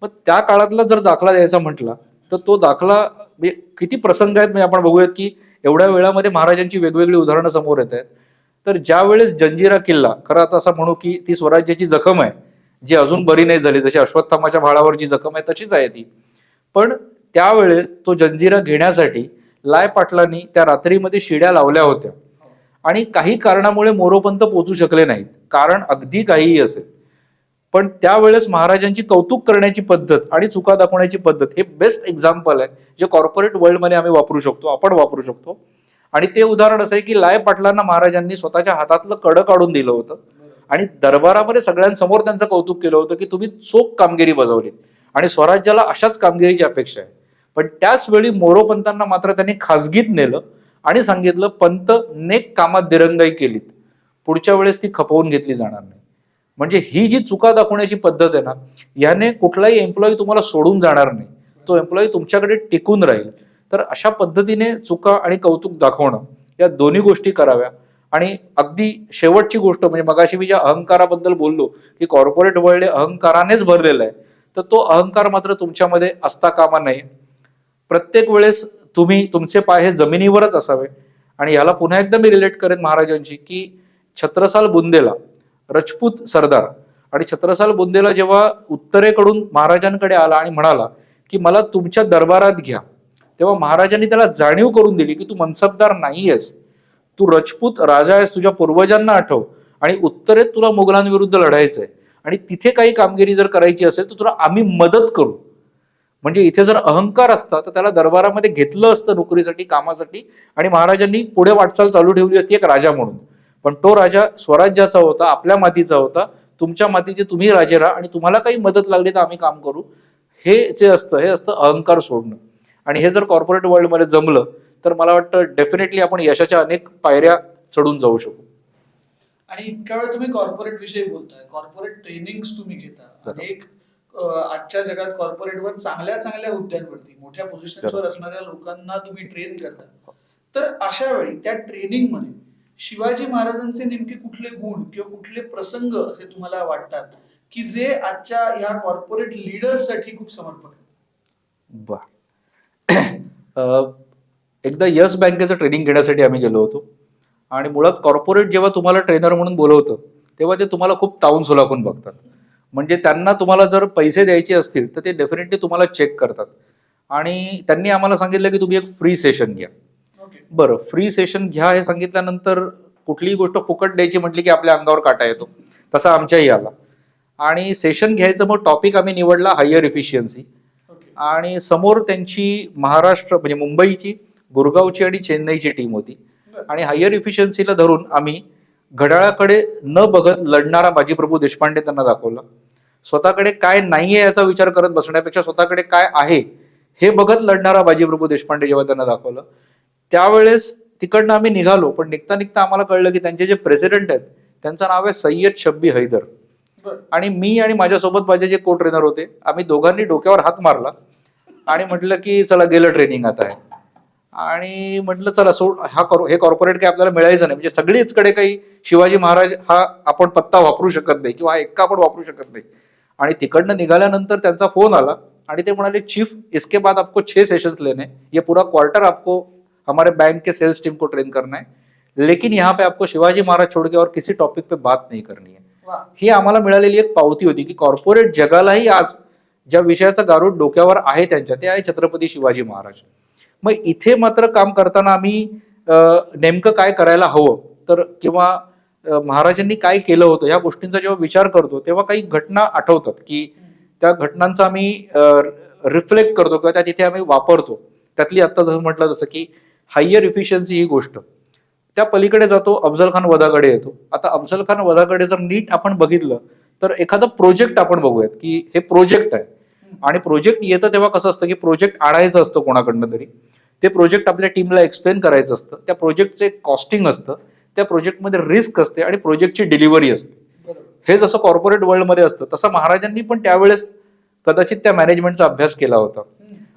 मग त्या काळातला जर दाखला द्यायचा म्हटला तर तो दाखला म्हणजे किती प्रसंग आहेत. म्हणजे आपण बघूयात की एवढ्या वेळामध्ये महाराजांची वेगवेगळी उदाहरणं समोर येत आहेत. तर ज्या वेळेस जंजिरा किल्ला, खरं आता असं म्हणू की ती स्वराज्याची जखम आहे जी अजून बरी नाही झाली, जशी अश्वत्थामाच्या भाळावर जी जखम आहे तशीच आहे ती. पण त्यावेळेस तो जंजिरा घेण्यासाठी लाय पाटलांनी त्या रात्रीमध्ये शिड्या लावल्या होत्या, आणि काही कारणामुळे मोरोपंत पोहोचू शकले नाहीत. कारण अगदी काहीही असेल, पण त्यावेळेस महाराजांची कौतुक करण्याची पद्धत आणि चुका दाखवण्याची पद्धत हे बेस्ट एक्झाम्पल आहे जे कॉर्पोरेट वर्ल्डमध्ये आम्ही वापरू शकतो, आपण वापरू शकतो. आणि ते उदाहरण असं आहे की लाय पाटलांना महाराजांनी स्वतःच्या हातातलं कडं काढून दिलं होतं आणि दरबारामध्ये सगळ्यांसमोर त्यांचं कौतुक केलं होतं की तुम्ही चोख कामगिरी बजावली आणि स्वराज्याला अशाच कामगिरीची अपेक्षा आहे. पण त्याच वेळी मोरोपंतांना मात्र त्यांनी खासगीत नेलं आणि सांगितलं, पंत नेक कामात दिरंगाई केलीत, पुढच्या वेळेस ती खपवून घेतली जाणार नाही. म्हणजे ही जी चुका दाखवण्याची पद्धत आहे ना, याने कुठलाही एम्प्लॉई तुम्हाला सोडून जाणार नाही, तो एम्प्लॉई तुमच्याकडे टिकून राहील. तर अशा पद्धतीने चुका आणि कौतुक दाखवणं या दोन्ही गोष्टी कराव्या. आणि अगदी शेवटची गोष्ट म्हणजे मगाशी मी ज्या अहंकाराबद्दल बोललो की कॉर्पोरेट वर्ल्ड अहंकारानेच भरलेला आहे, तर तो अहंकार मात्र तुमच्यामध्ये असता कामा नये. प्रत्येक वेळेस तुम्ही तुमचे पाय हे जमिनीवरच असावे. आणि याला पुन्हा एकदा मी रिलेट करेन महाराजांची की छत्रसाल बुंदेला रजपूत सरदार, आणि छत्रसाल बुंदेला जेव्हा उत्तरेकडून महाराजांकडे आला आणि म्हणाला की मला तुमच्या दरबारात घ्या, तेव्हा महाराजांनी त्याला जाणीव करून दिली की तू मनसबदार नाही आहेस, तू रजपूत राजा आहेस, तुझ्या पूर्वजांना आठव, आणि उत्तरेत तुला मुघलांविरुद्ध लढायचंय आणि तिथे काही कामगिरी जर करायची असेल तर तुला आम्ही मदत करू. म्हणजे इथे जर अहंकार असता तर त्याला दरबारामध्ये घेतलं असतं नोकरीसाठी, कामासाठी, आणि महाराजांनी पुढे वाटचाल चालू ठेवली असती एक राजा म्हणून. पण तो राजा स्वराज्याचा होता, आपल्या मातीचा होता, तुमच्या मातीचे तुम्ही राजे राहा आणि तुम्हाला काही मदत लागली तर आम्ही काम करू. हे जे असतं हे असतं अहंकार सोडणं. आणि हे जर कॉर्पोरेट वर्ल्डमध्ये जमलं तर मला वाटतं डेफिनेटली आपण यशाच्या अनेक पायऱ्या चढून जाऊ शकू. आणि इतक्या वेळ तुम्ही कॉर्पोरेट विषयी बोलताय, कॉर्पोरेट ट्रेनिंग तुम्ही घेता, अनेक आजच्या जगात कॉर्पोरेटवर चांगल्या चांगल्या हुद्द्यांवरती मोठ्या पोझिशन्सवर असणाऱ्या लोकांना तुम्ही ट्रेन करता. तर अशा वेळी त्या ट्रेनिंग मध्ये शिवाजी महाराजांचे नेमके कुठले गुण किंवा कुठले प्रसंग असे तुम्हाला वाटतात की जे आजच्या ह्या कॉर्पोरेट लीडर्ससाठी खूप समर्पक आहेत? एकदा यस बँकेचं ट्रेनिंग घेण्यासाठी आम्ही गेलो होतो, आणि मुळात कॉर्पोरेट जेव्हा तुम्हाला ट्रेनर म्हणून बोलवतं तेव्हा ते तुम्हाला खूप तावून सुलाखून बघतात. म्हणजे त्यांना तुम्हाला जर पैसे द्यायचे असतील तर ते डेफिनेटली तुम्हाला चेक करतात. आणि त्यांनी आम्हाला सांगितलं की तुम्ही एक फ्री सेशन घ्या. बरं, फ्री सेशन घ्या हे सांगितल्यानंतर कुठलीही गोष्ट फुकट द्यायची म्हटली की आपल्या अंगावर काटा येतो, तसा आमच्याही आला. आणि सेशन घ्यायचं मग टॉपिक आम्ही निवडला हायर इफिशियन्सी. आणि समोर त्यांची महाराष्ट्र म्हणजे मुंबईची, गुरगावची आणि चेन्नईची टीम होती. आणि हायर इफिशियन्सीला धरून आम्ही घड्याळाकडे न बघत लढणारा बाजीप्रभू देशपांडे त्यांना दाखवला. स्वतःकडे काय नाहीये याचा विचार करत बसण्यापेक्षा स्वतःकडे काय आहे हे बघत लढणारा बाजीप्रभू देशपांडे जेव्हा त्यांना दाखवलं, त्यावेळेस तिकडनं आम्ही निघालो. पण निघता निघता आम्हाला कळलं की त्यांचे जे प्रेसिडेंट आहेत त्यांचं नाव आहे सय्यद शब्बी हैदर. बरं. आणि मी आणि माझ्यासोबत माझे जे को ट्रेनर होते, आम्ही दोघांनी डोक्यावर हात मारला आणि म्हटलं की चला गेलं ट्रेनिंग आता आहे. आणि म्हटलं चला सोड हे कॉर्पोरेट काही आपल्याला मिळायचं नाही, म्हणजे सगळीचकडे काही शिवाजी महाराज हा आपण पत्ता वापरू शकत नाही किंवा एक्का आपण वापरू शकत नाही. आणि तिकडनं निघाल्यानंतर त्यांचा फोन आला आणि ते म्हणाले, चीफ इसके बाद आपको 6 सेशंस लेने, ये पूरा क्वार्टर आपको हमारे बैंक के सेल्स टीम को ट्रेन करना है, लेकिन यहाँ पे आपको शिवाजी महाराज छोड़ के और किसी टॉपिक पे बात नहीं करनी है. वा. ही आम्हाला मिळालेली एक पावती होती की कॉर्पोरेट जगालाही आज ज्या विषयाचा गारूड डोक्यावर आहे त्यांच्या, ते आहे छत्रपती शिवाजी महाराज. मग इथे मात्र काम करताना आम्ही नेमकं काय करायला हवं तर किंवा महाराजांनी काय केलं होतं या गोष्टींचा जेव्हा विचार करतो तेव्हा काही घटना आठवतात की त्या घटनांचा आम्ही रिफ्लेक्ट करतो किंवा त्या तिथे आम्ही वापरतो. त्यातली आत्ता जसं म्हटलं जसं की हायर इफिशियन्सी ही गोष्ट, त्या पलीकडे जातो, अफजल खान वधाकडे येतो. आता अफजल खान वधाकडे जर नीट आपण बघितलं तर एखादं प्रोजेक्ट आपण बघूयात की हे प्रोजेक्ट आहे आणि प्रोजेक्ट येतं तेव्हा कसं असतं की प्रोजेक्ट आणायचं असतं कोणाकडनं तरी, ते प्रोजेक्ट आपल्या टीमला एक्सप्लेन करायचं असतं, त्या प्रोजेक्टचं एक कॉस्टिंग असतं, त्या प्रोजेक्टमध्ये रिस्क असते आणि प्रोजेक्टची डिलिव्हरी असते. हे जसं कॉर्पोरेट वर्ल्डमध्ये असतं तसं महाराजांनी पण त्यावेळेस कदाचित त्या मॅनेजमेंटचा अभ्यास केला होता.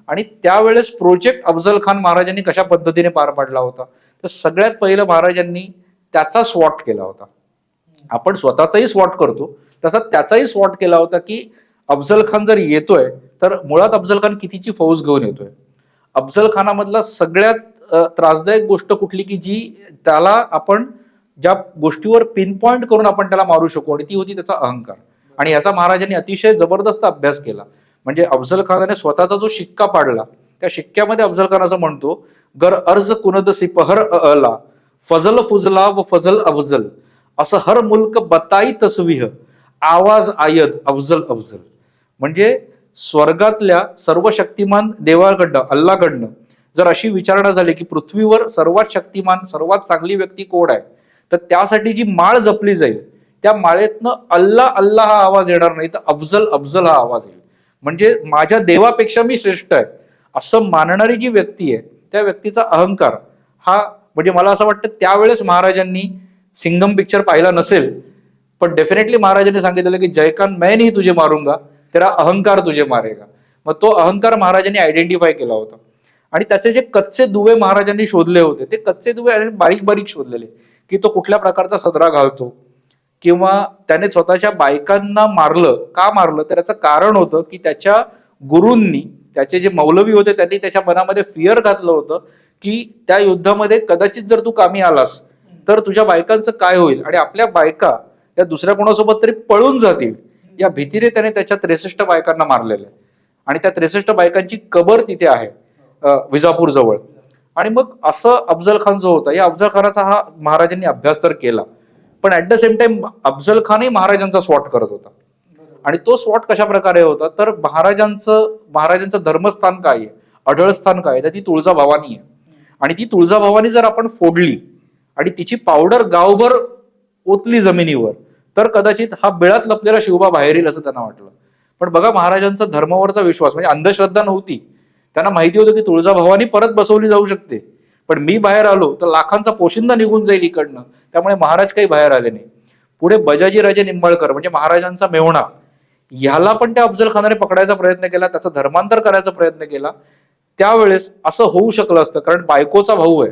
आणि त्यावेळेस प्रोजेक्ट अफजल खान महाराजांनी कशा पद्धतीने पार पाडला होता तर सगळ्यात पहिलं महाराजांनी त्याचा स्वॉट केला होता. आपण स्वतःचाही स्वॉट करतो तसा त्याचाही स्वॉट केला होता की अफजल खान जर येतोय तर मुळात अफजल खान कितीची फौज घेऊन येतोय. अफजल खानामधला सगळ्यात त्रासदायक गोष्ट कुठली की जी त्याला आपण ज्या गोष्टीवर पिन पॉइंट करून आपण त्याला मारू शकू आणि ती होती त्याचा अहंकार. आणि याचा महाराजांनी अतिशय जबरदस्त अभ्यास केला. म्हणजे अफजल खानाने स्वतःचा जो शिक्का पाडला त्या शिक्क्यामध्ये अफजल खान असं म्हणतो, गर अर्ज कुनद सिपहर अला फजल फुजला व फजल अफजल असं हर मुल्क बताई तस्वीह आवाज आयद अफजल अफजल. म्हणजे स्वर्गातल्या सर्व शक्तिमान देवाकडनं अल्लाकडनं जर अशी विचारणा झाली की पृथ्वीवर सर्वात शक्तिमान सर्वात चांगली व्यक्ती कोण आहे तर त्यासाठी जी माळ जपली जाईल त्या माळेतनं अल्लाह अल्लाह हा आवाज येणार नाही तर अफजल अफजल हा आवाज येईल. म्हणजे माझ्या देवापेक्षा मी श्रेष्ठ आहे असं मानणारी जी व्यक्ती आहे त्या व्यक्तीचा अहंकार हा, म्हणजे मला असं वाटतं त्यावेळेस महाराजांनी सिंघम पिक्चर पाहिला नसेल पण डेफिनेटली महाराजांनी सांगितलेलं की जयकान मैं नहीं तुझे मारूंगा तेरा अहंकार तुझे मारेगा. मग तो अहंकार महाराजांनी आयडेंटिफाय केला होता. आणि त्याचे जे कच्चे दुवे महाराजांनी शोधले होते ते कच्चे दुवे बारीक बारीक शोधलेले की तो कुठल्या प्रकारचा सदरा घालतो किंवा त्याने स्वतःच्या बायकांना मारलं का मारलं तर त्याचं कारण होतं की त्याच्या गुरूंनी त्याचे जे मौलवी होते त्यांनी त्याच्या मनामध्ये फिअर घातलं होतं की त्या युद्धामध्ये कदाचित जर तू कामी आलास तर तुझ्या बायकांचं काय होईल आणि आपल्या बायका त्या दुसऱ्या कोणासोबत तरी पळून जातील या भीतीने त्याने त्याच्या 63 बायकांना मारलेलं आहे. आणि त्या 63 बायकांची कबर तिथे आहे विजापूर जवळ. आणि मग असं अफजल खान जो होता या अफजल खानाचा हा महाराजांनी अभ्यास तर केला पण at the same time Afzal खानही महाराजांचा स्वॉट करत होता. आणि तो स्वॉट कशा प्रकारे होता तर महाराजांचं धर्मस्थान काय आहे, अढळस्थान काय आहे तर ती तुळजाभवानी आहे. आणि ती तुळजाभवानी जर आपण फोडली आणि तिची पावडर गावभर ओतली जमिनीवर तर कदाचित हा बिळात लपलेला शिवबा बाहेर येईल असं त्यांना वाटलं. पण बघा महाराजांचा धर्मावरचा विश्वास, म्हणजे अंधश्रद्धा नव्हती, त्यांना माहिती होतं की तुळजाभवानी परत बसवली जाऊ शकते पण मी बाहेर आलो तर लाखांचा पोशिंदा निघून जाईल इकडनं, त्यामुळे महाराज काही बाहेर आले नाही. पुढे बजाजीराजे निंबाळकर म्हणजे महाराजांचा मेहुणा ह्याला पण त्या अफजल खानाने पकडायचा प्रयत्न केला, त्याचा धर्मांतर करायचा प्रयत्न केला. त्यावेळेस असं होऊ शकलं असतं कारण बायकोचा भाऊ आहे,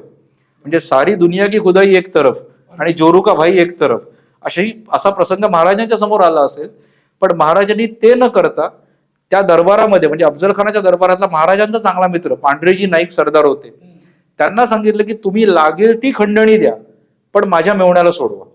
म्हणजे सारी दुनिया की खुदाई एक तरफ आणि जोरू का भाई एक तरफ असा प्रसंग महाराजांच्या समोर आला असेल. पण महाराजांनी ते न करता त्या दरबारामध्ये म्हणजे अफजल खानाच्या दरबारातला महाराजांचा चांगला मित्र पांढरेजी नाईक सरदार होते, त्यांना सांगितलं की तुम्ही लागेल ती खंडणी द्या पण माझ्या मेवण्याला सोडवा.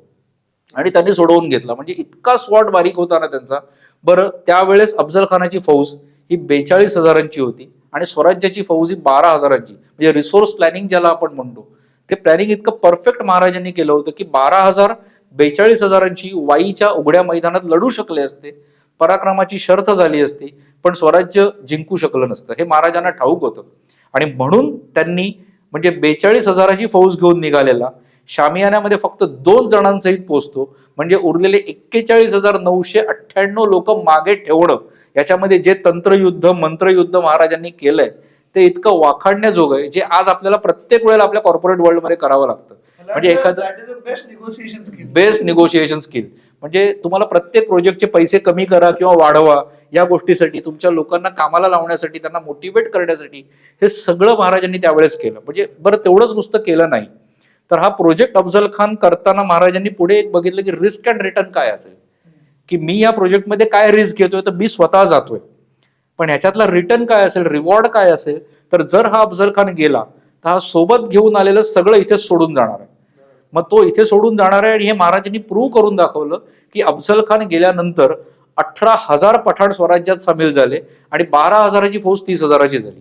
आणि त्यांनी सोडवून घेतला. म्हणजे इतका स्वॉट बारीक होता ना त्यांचा. बरं, त्यावेळेस अफजल खानाची फौज ही 42,000ची होती आणि स्वराज्याची फौज ही 12,000ची. म्हणजे रिसोर्स प्लॅनिंग ज्याला आपण म्हणतो ते प्लॅनिंग इतकं परफेक्ट महाराजांनी केलं होतं की 12,000 42,000ची वाईच्या उघड्या मैदानात लढू शकले असते, पराक्रमाची शर्थ झाली असती पण स्वराज्य जिंकू शकलं नसतं हे महाराजांना ठाऊक होतं. आणि म्हणून त्यांनी म्हणजे 42,000ची फौज घेऊन निघालेला शामियानामध्ये फक्त 2 जणांसहित पोहोचतो, म्हणजे उरलेले 41,998 लोक मागे ठेवणं. याच्यामध्ये जे तंत्रयुद्ध मंत्रयुद्ध महाराजांनी केलंय ते इतकं वाखाणण्याजोगं आहे जे आज आपल्याला प्रत्येक वेळेला आपल्या कॉर्पोरेट वर्ल्डमध्ये करावं लागतं. म्हणजे एखादं best negotiation skill. Best negotiation skill. म्हणजे तुम्हाला प्रत्येक प्रोजेक्टचे पैसे कमी करा किंवा वाढवा या गोष्टीसाठी, तुमच्या लोकांना कामाला लावण्यासाठी, त्यांना मोटिवेट करण्यासाठी हे सगळं महाराजांनी त्यावेळेस केलं. म्हणजे बरं तेवढंच नुसतं केलं नाही, तर हा प्रोजेक्ट अफजल खान करताना महाराजांनी पुढे एक बघितलं की रिस्क अँड रिटर्न काय असेल, की मी या प्रोजेक्टमध्ये काय रिस्क घेतोय, तर मी स्वतः जातोय, पण ह्याच्यातला रिटर्न काय असेल, रिवॉर्ड काय असेल. तर जर हा अफजल खान गेला तर हा सोबत घेऊन आलेलं सगळं इथेच सोडून जाणार आहे. मग तो इथे सोडून जाणार आहे आणि हे महाराजांनी प्रूव्ह करून दाखवलं की अफजल खान गेल्यानंतर 18,000 पठाण स्वराज्यात सामील झाले आणि 12,000ची फौज 30,000ची झाली.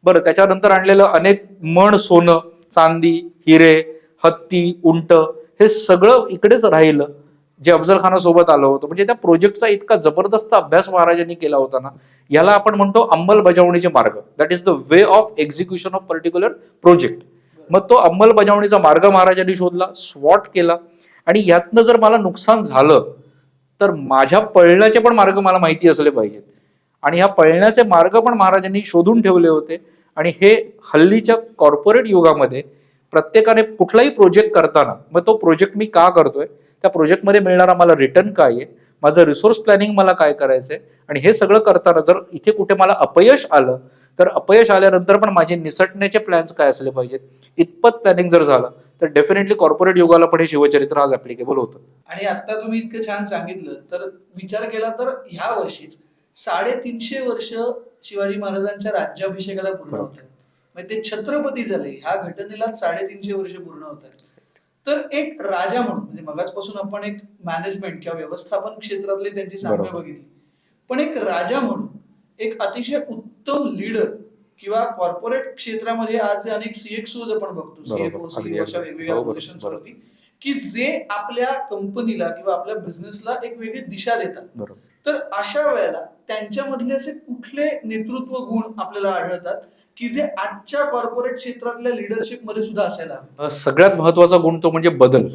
बरं, त्याच्यानंतर आणलेलं अनेक मण सोनं, चांदी, हिरे, हत्ती, उंट हे सगळं इकडेच राहिलं जे अफजल खानासोबत आलं होतं. म्हणजे त्या प्रोजेक्टचा इतका जबरदस्त अभ्यास महाराजांनी केला होता ना, याला आपण म्हणतो अंमलबजावणीचे मार्ग. That is the way of execution of particular project. मग तो अंमलबजावणीचा मार्ग महाराजांनी शोधला, स्वॉट केला, आणि यातनं जर मला नुकसान झालं तर माझ्या पळण्याचे पण मार्ग मला माहिती असले पाहिजेत. आणि ह्या पळण्याचे मार्ग पण महाराजांनी शोधून ठेवले होते. आणि हे हल्लीच्या कॉर्पोरेट युगामध्ये प्रत्येकाने कुठलाही प्रोजेक्ट करताना, मग तो प्रोजेक्ट मी का करतोय, त्या प्रोजेक्टमध्ये मिळणारा मला रिटर्न काय आहे, माझं रिसोर्स प्लॅनिंग मला काय करायचंय, आणि हे सगळं करताना जर इथे कुठे मला अपयश आलं तर अपयश आल्यानंतर पण माझे निसटण्याचे प्लॅन्स काय असले पाहिजेत, इतपत प्लॅनिंग जर झालं तर डेफिनेटली कॉर्पोरेट युगाला पण हे शिवचरित्र आज ऍप्लिकेबल होतं. आणि आता तुम्ही इतकं छान सांगितलं, तर विचार केला तर ह्या वर्षीच 350 वर्ष शिवाजी महाराजांच्या राज्याभिषेकाला पूर्ण होत आहेत. म्हणजे ते छत्रपती झाले, ह्या घटनेला 350 वर्ष पूर्ण होत आहेत. तर एक राजा म्हणून, म्हणजे मगाचपासून आपण एक मॅनेजमेंट किंवा व्यवस्थापन क्षेत्रातली त्यांची साम्य बरोबर. बघितली, पण एक राजा म्हणून एक अतिशय उत्तम लीडर किंवा कॉर्पोरेट क्षेत्रामध्ये आज अनेक सीएक्सओ आपण बघतो, बरोबर. सीएफओ, अगदी, सीईओ अशा अगदी. वेगवेगळ्या बरोबर, पोझिशन्स बरोबर. वरती, की जे आपल्या कंपनीला किंवा आपल्या बिझनेसला एक वेगळी दिशा देतात. बरोबर. तर अशा वेळेला त्यांच्यामधले असे कुठले नेतृत्व गुण आपल्याला आढळतात की जे आजच्या कॉर्पोरेट क्षेत्रातल्या लिडरशिप मध्ये सुद्धा असायला हवे? सगळ्यात महत्वाचा गुण तो म्हणजे बदल.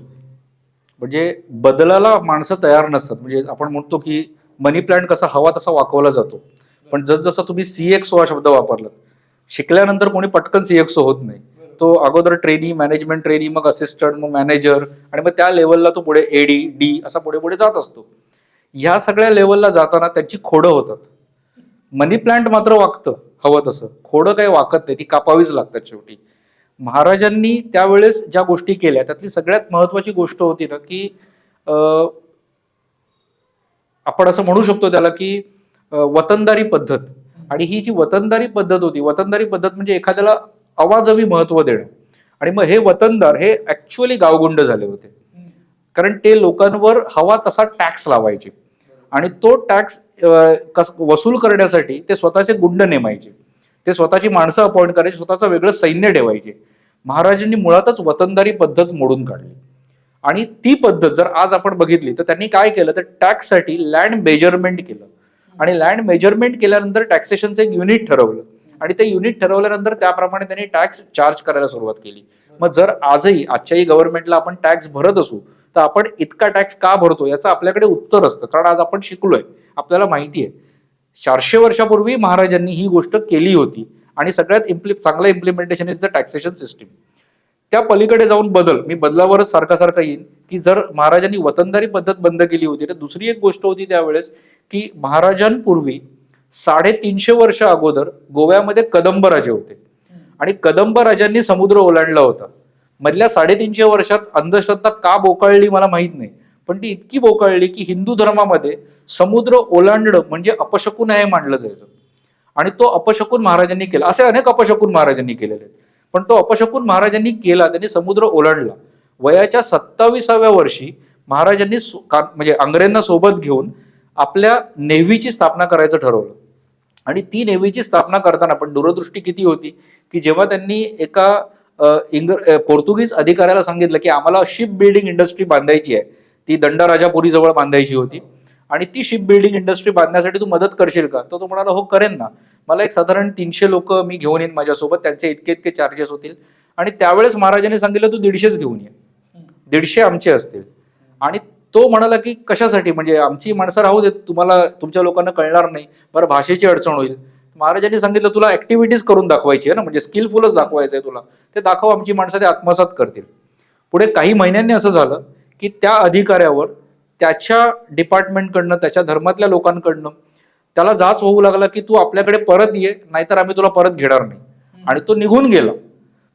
म्हणजे बदलाला माणसं तयार नसतात. म्हणजे आपण म्हणतो की मनी प्लांट कसा हवा तसा वाकवला जातो, पण जसजसा तुम्ही सीएक्सओ हा शब्द वापरला, शिकल्यानंतर कोणी पटकन सीएक्सओ होत नाही. तो अगोदर ट्रेनी, मॅनेजमेंट ट्रेनी, मग असिस्टंट, मग मॅनेजर, आणि मग त्या लेवलला तो पुढे एडी, डी असा पुढे पुढे जात असतो. ह्या सगळ्या लेवलला जाताना त्यांची खोडं होतात. मनी प्लांट मात्र वागतं हवं तसं, खोडं काही वाकत नाही, ती कापावीच लागतात शेवटी. महाराजांनी त्यावेळेस ज्या गोष्टी केल्या त्यातली सगळ्यात महत्वाची गोष्ट होती ना की आपण असं म्हणू शकतो त्याला की वतनदारी पद्धत. आणि ही जी वतनदारी पद्धत होती, वतनदारी पद्धत म्हणजे एखाद्याला अवाजवी महत्व देणं. आणि मग हे वतनदार हे ऍक्च्युअली गावगुंड झाले होते, कारण ते लोकांवर हवा तसा टॅक्स लावायचे, आणि तो टॅक्स वसूल करण्यासाठी ते स्वतःचे गुंड नेमायचे, ते स्वतःची माणसं अपॉइंट करायचे, स्वतःचं वेगळं सैन्य ठेवायचे. महाराजांनी मुळातच वतनदारी पद्धत मोडून काढली. आणि ती पद्धत जर आज आपण बघितली तर त्यांनी काय केलं, तर टॅक्ससाठी लँड मेजरमेंट केलं, आणि लँड मेजरमेंट केल्यानंतर टॅक्सेशनचं एक युनिट ठरवलं, आणि ते युनिट ठरवल्यानंतर त्याप्रमाणे त्यांनी टॅक्स चार्ज करायला सुरुवात केली. मग जर आजही आजच्याही गव्हर्नमेंटला आपण टॅक्स भरत असू तर आपण इतका टॅक्स का भरतो याचं आपल्याकडे उत्तर असतं, कारण आज आपण शिकलोय, आपल्याला माहिती आहे 400 वर्षापूर्वी महाराजांनी ही गोष्ट केली होती. आणि सगळ्यात चांगलं implementation is the taxation system. त्या पलीकडे जाऊन बदल, मी बदलावरच सारखा येईन, की जर महाराजांनी वतनदारी पद्धत बंद केली होती तर दुसरी एक गोष्ट होती त्यावेळेस, की महाराजांपूर्वी 350 वर्ष अगोदर गोव्यामध्ये कदंब राजे होते, आणि कदंब राजांनी समुद्र ओलांडला होता. मधल्या 350 वर्षात अंधश्रद्धा का बोकाळली मला माहित नाही, पण ती इतकी बोकाळली की हिंदू धर्मामध्ये समुद्र ओलांडणं म्हणजे अपशकुन आहे मानलं जायचं. आणि तो अपशकुन महाराजांनी केला. असे अनेक अपशकुन महाराजांनी केलेले आहेत, पण तो अपशकुन महाराजांनी केला, त्यांनी समुद्र ओलांडला. वयाच्या 27व्या वर्षी महाराजांनी म्हणजे अंग्रेजांना सोबत घेऊन आपल्या नेव्हीची स्थापना करायचं ठरवलं. आणि ती नेव्हीची स्थापना करताना पण दूरदृष्टी किती होती, की जेव्हा त्यांनी एका पोर्तुगीज अधिकाऱ्याला सांगितलं की आम्हाला शिप बिल्डिंग इंडस्ट्री बांधायची आहे, ती दंडाराजापुरी जवळ बांधायची होती, आणि ती शिप बिल्डिंग इंडस्ट्री बांधण्यासाठी तू मदत करशील का, तो म्हणाला हो करेन ना, मला एक साधारण 300 लोक मी घेऊन येईन माझ्यासोबत, त्यांचे इतके इतके चार्जेस होतील. आणि त्यावेळेस महाराजांनी सांगितलं तू 150च घेऊन ये, 150 आमचे असतील. आणि तो म्हणाला की कशासाठी, म्हणजे आमची माणसं राहू देत, तुम्हाला तुमच्या लोकांना कळणार नाही, बरं भाषेची अडचण होईल. महाराजांनी सांगितलं तुला ऍक्टिव्हिटीज करून दाखवायची आहे ना, म्हणजे स्किलफुलच दाखवायचं आहे तुला, ते दाखव, आमची माणसं ते आत्मसात करतील. पुढे काही महिन्यांनी असं झालं की त्या अधिकाऱ्यावर त्याच्या डिपार्टमेंटकडनं, त्याच्या धर्मातल्या लोकांकडनं त्याला जाच होऊ लागला की तू आपल्याकडे परत ये, नाहीतर आम्ही तुला परत घेणार नाही. आणि तो निघून गेला.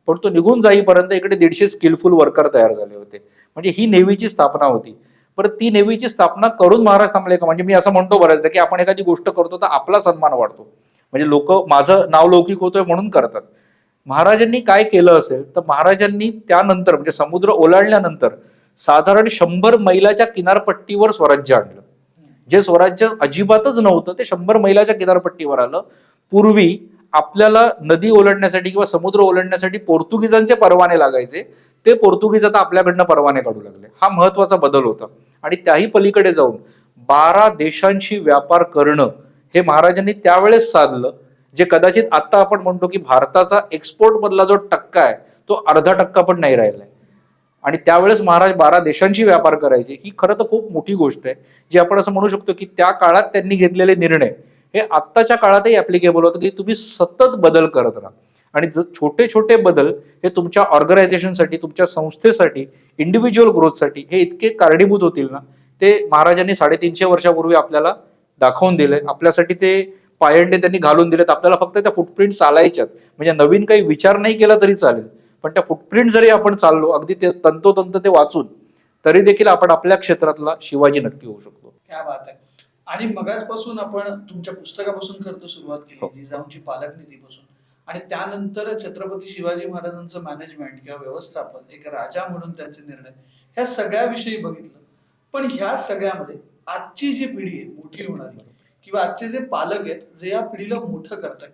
पण तो निघून जाईपर्यंत इकडे 150 स्किलफुल वर्कर तयार झाले होते. म्हणजे ही नेव्हीची स्थापना होती. परत ती नेव्हीची स्थापना करून महाराज थांबले का? म्हणजे मी असं म्हणतो बऱ्याचदा की आपण एखादी गोष्ट करतो तर आपला सन्मान वाढतो, म्हणजे लोक माझं नाव लौकिक होतोय म्हणून करतात. महाराजांनी काय केलं असेल तर महाराजांनी त्यानंतर म्हणजे समुद्र ओलांडल्यानंतर साधारण 100 मैलाच्या किनारपट्टीवर स्वराज्य आणलं. जे स्वराज्य अजिबातच नव्हतं ते 100 मैलाच्या किनारपट्टीवर आलं. पूर्वी आपल्याला नदी ओलांडण्यासाठी किंवा समुद्र ओलांडण्यासाठी पोर्तुगीजांचे परवाने लागायचे, ते पोर्तुगीज आता आपल्याकडनं परवाने काढू लागले. हा महत्वाचा बदल होता. आणि त्याही पलीकडे जाऊन 12 देशांशी व्यापार करणं हे महाराजांनी त्यावेळेस साधलं, जे कदाचित आता आपण म्हणतो की भारताचा एक्सपोर्ट मधला जो टक्का आहे तो अर्धा टक्का पण नाही राहिलाय. आणि त्यावेळेस महाराज 12 देशांशी व्यापार करायचे. ही खरं तर खूप मोठी गोष्ट आहे, जी आपण असं म्हणू शकतो की त्या काळात त्यांनी घेतलेले निर्णय हे आत्ताच्या काळातही ऍप्लिकेबल होतं, की तुम्ही सतत बदल करत राहा. आणि छोटे छोटे बदल हे तुमच्या ऑर्गनायझेशनसाठी, तुमच्या संस्थेसाठी, इंडिव्हिज्युअल ग्रोथसाठी हे इतके कारणीभूत होतील ना, ते महाराजांनी 350 वर्षापूर्वी आपल्याला दाखवून दिले. आपल्यासाठी ते पायंडे त्यांनी घालून दिलेत. आपल्याला फक्त त्या फुटप्रिंट चालायच्यात. म्हणजे नवीन काही विचार नाही केला तरी चालेल, पण त्या फुटप्रिंट जरी आपण चाललो अगदी ते तंतोतंत ते वाचून, तरी देखील आपण आपल्या क्षेत्रातला शिवाजी नक्की होऊ शकतो. क्या बात आहे. आणि मगाचपासून आपण तुमच्या पुस्तकापासून खरं तर सुरुवात केली, जिजाऊंची पालकनीतीपासून, आणि त्यानंतर छत्रपती शिवाजी महाराजांचं मॅनेजमेंट किंवा व्यवस्थापन, एक राजा म्हणून त्यांचे निर्णय, ह्या सगळ्याविषयी बघितलं. पण ह्या सगळ्यामध्ये आजची जी पिढी आहे मोठी होणारी, किंवा आजचे जे पालक आहेत जे या पिढीला मोठं करतायत,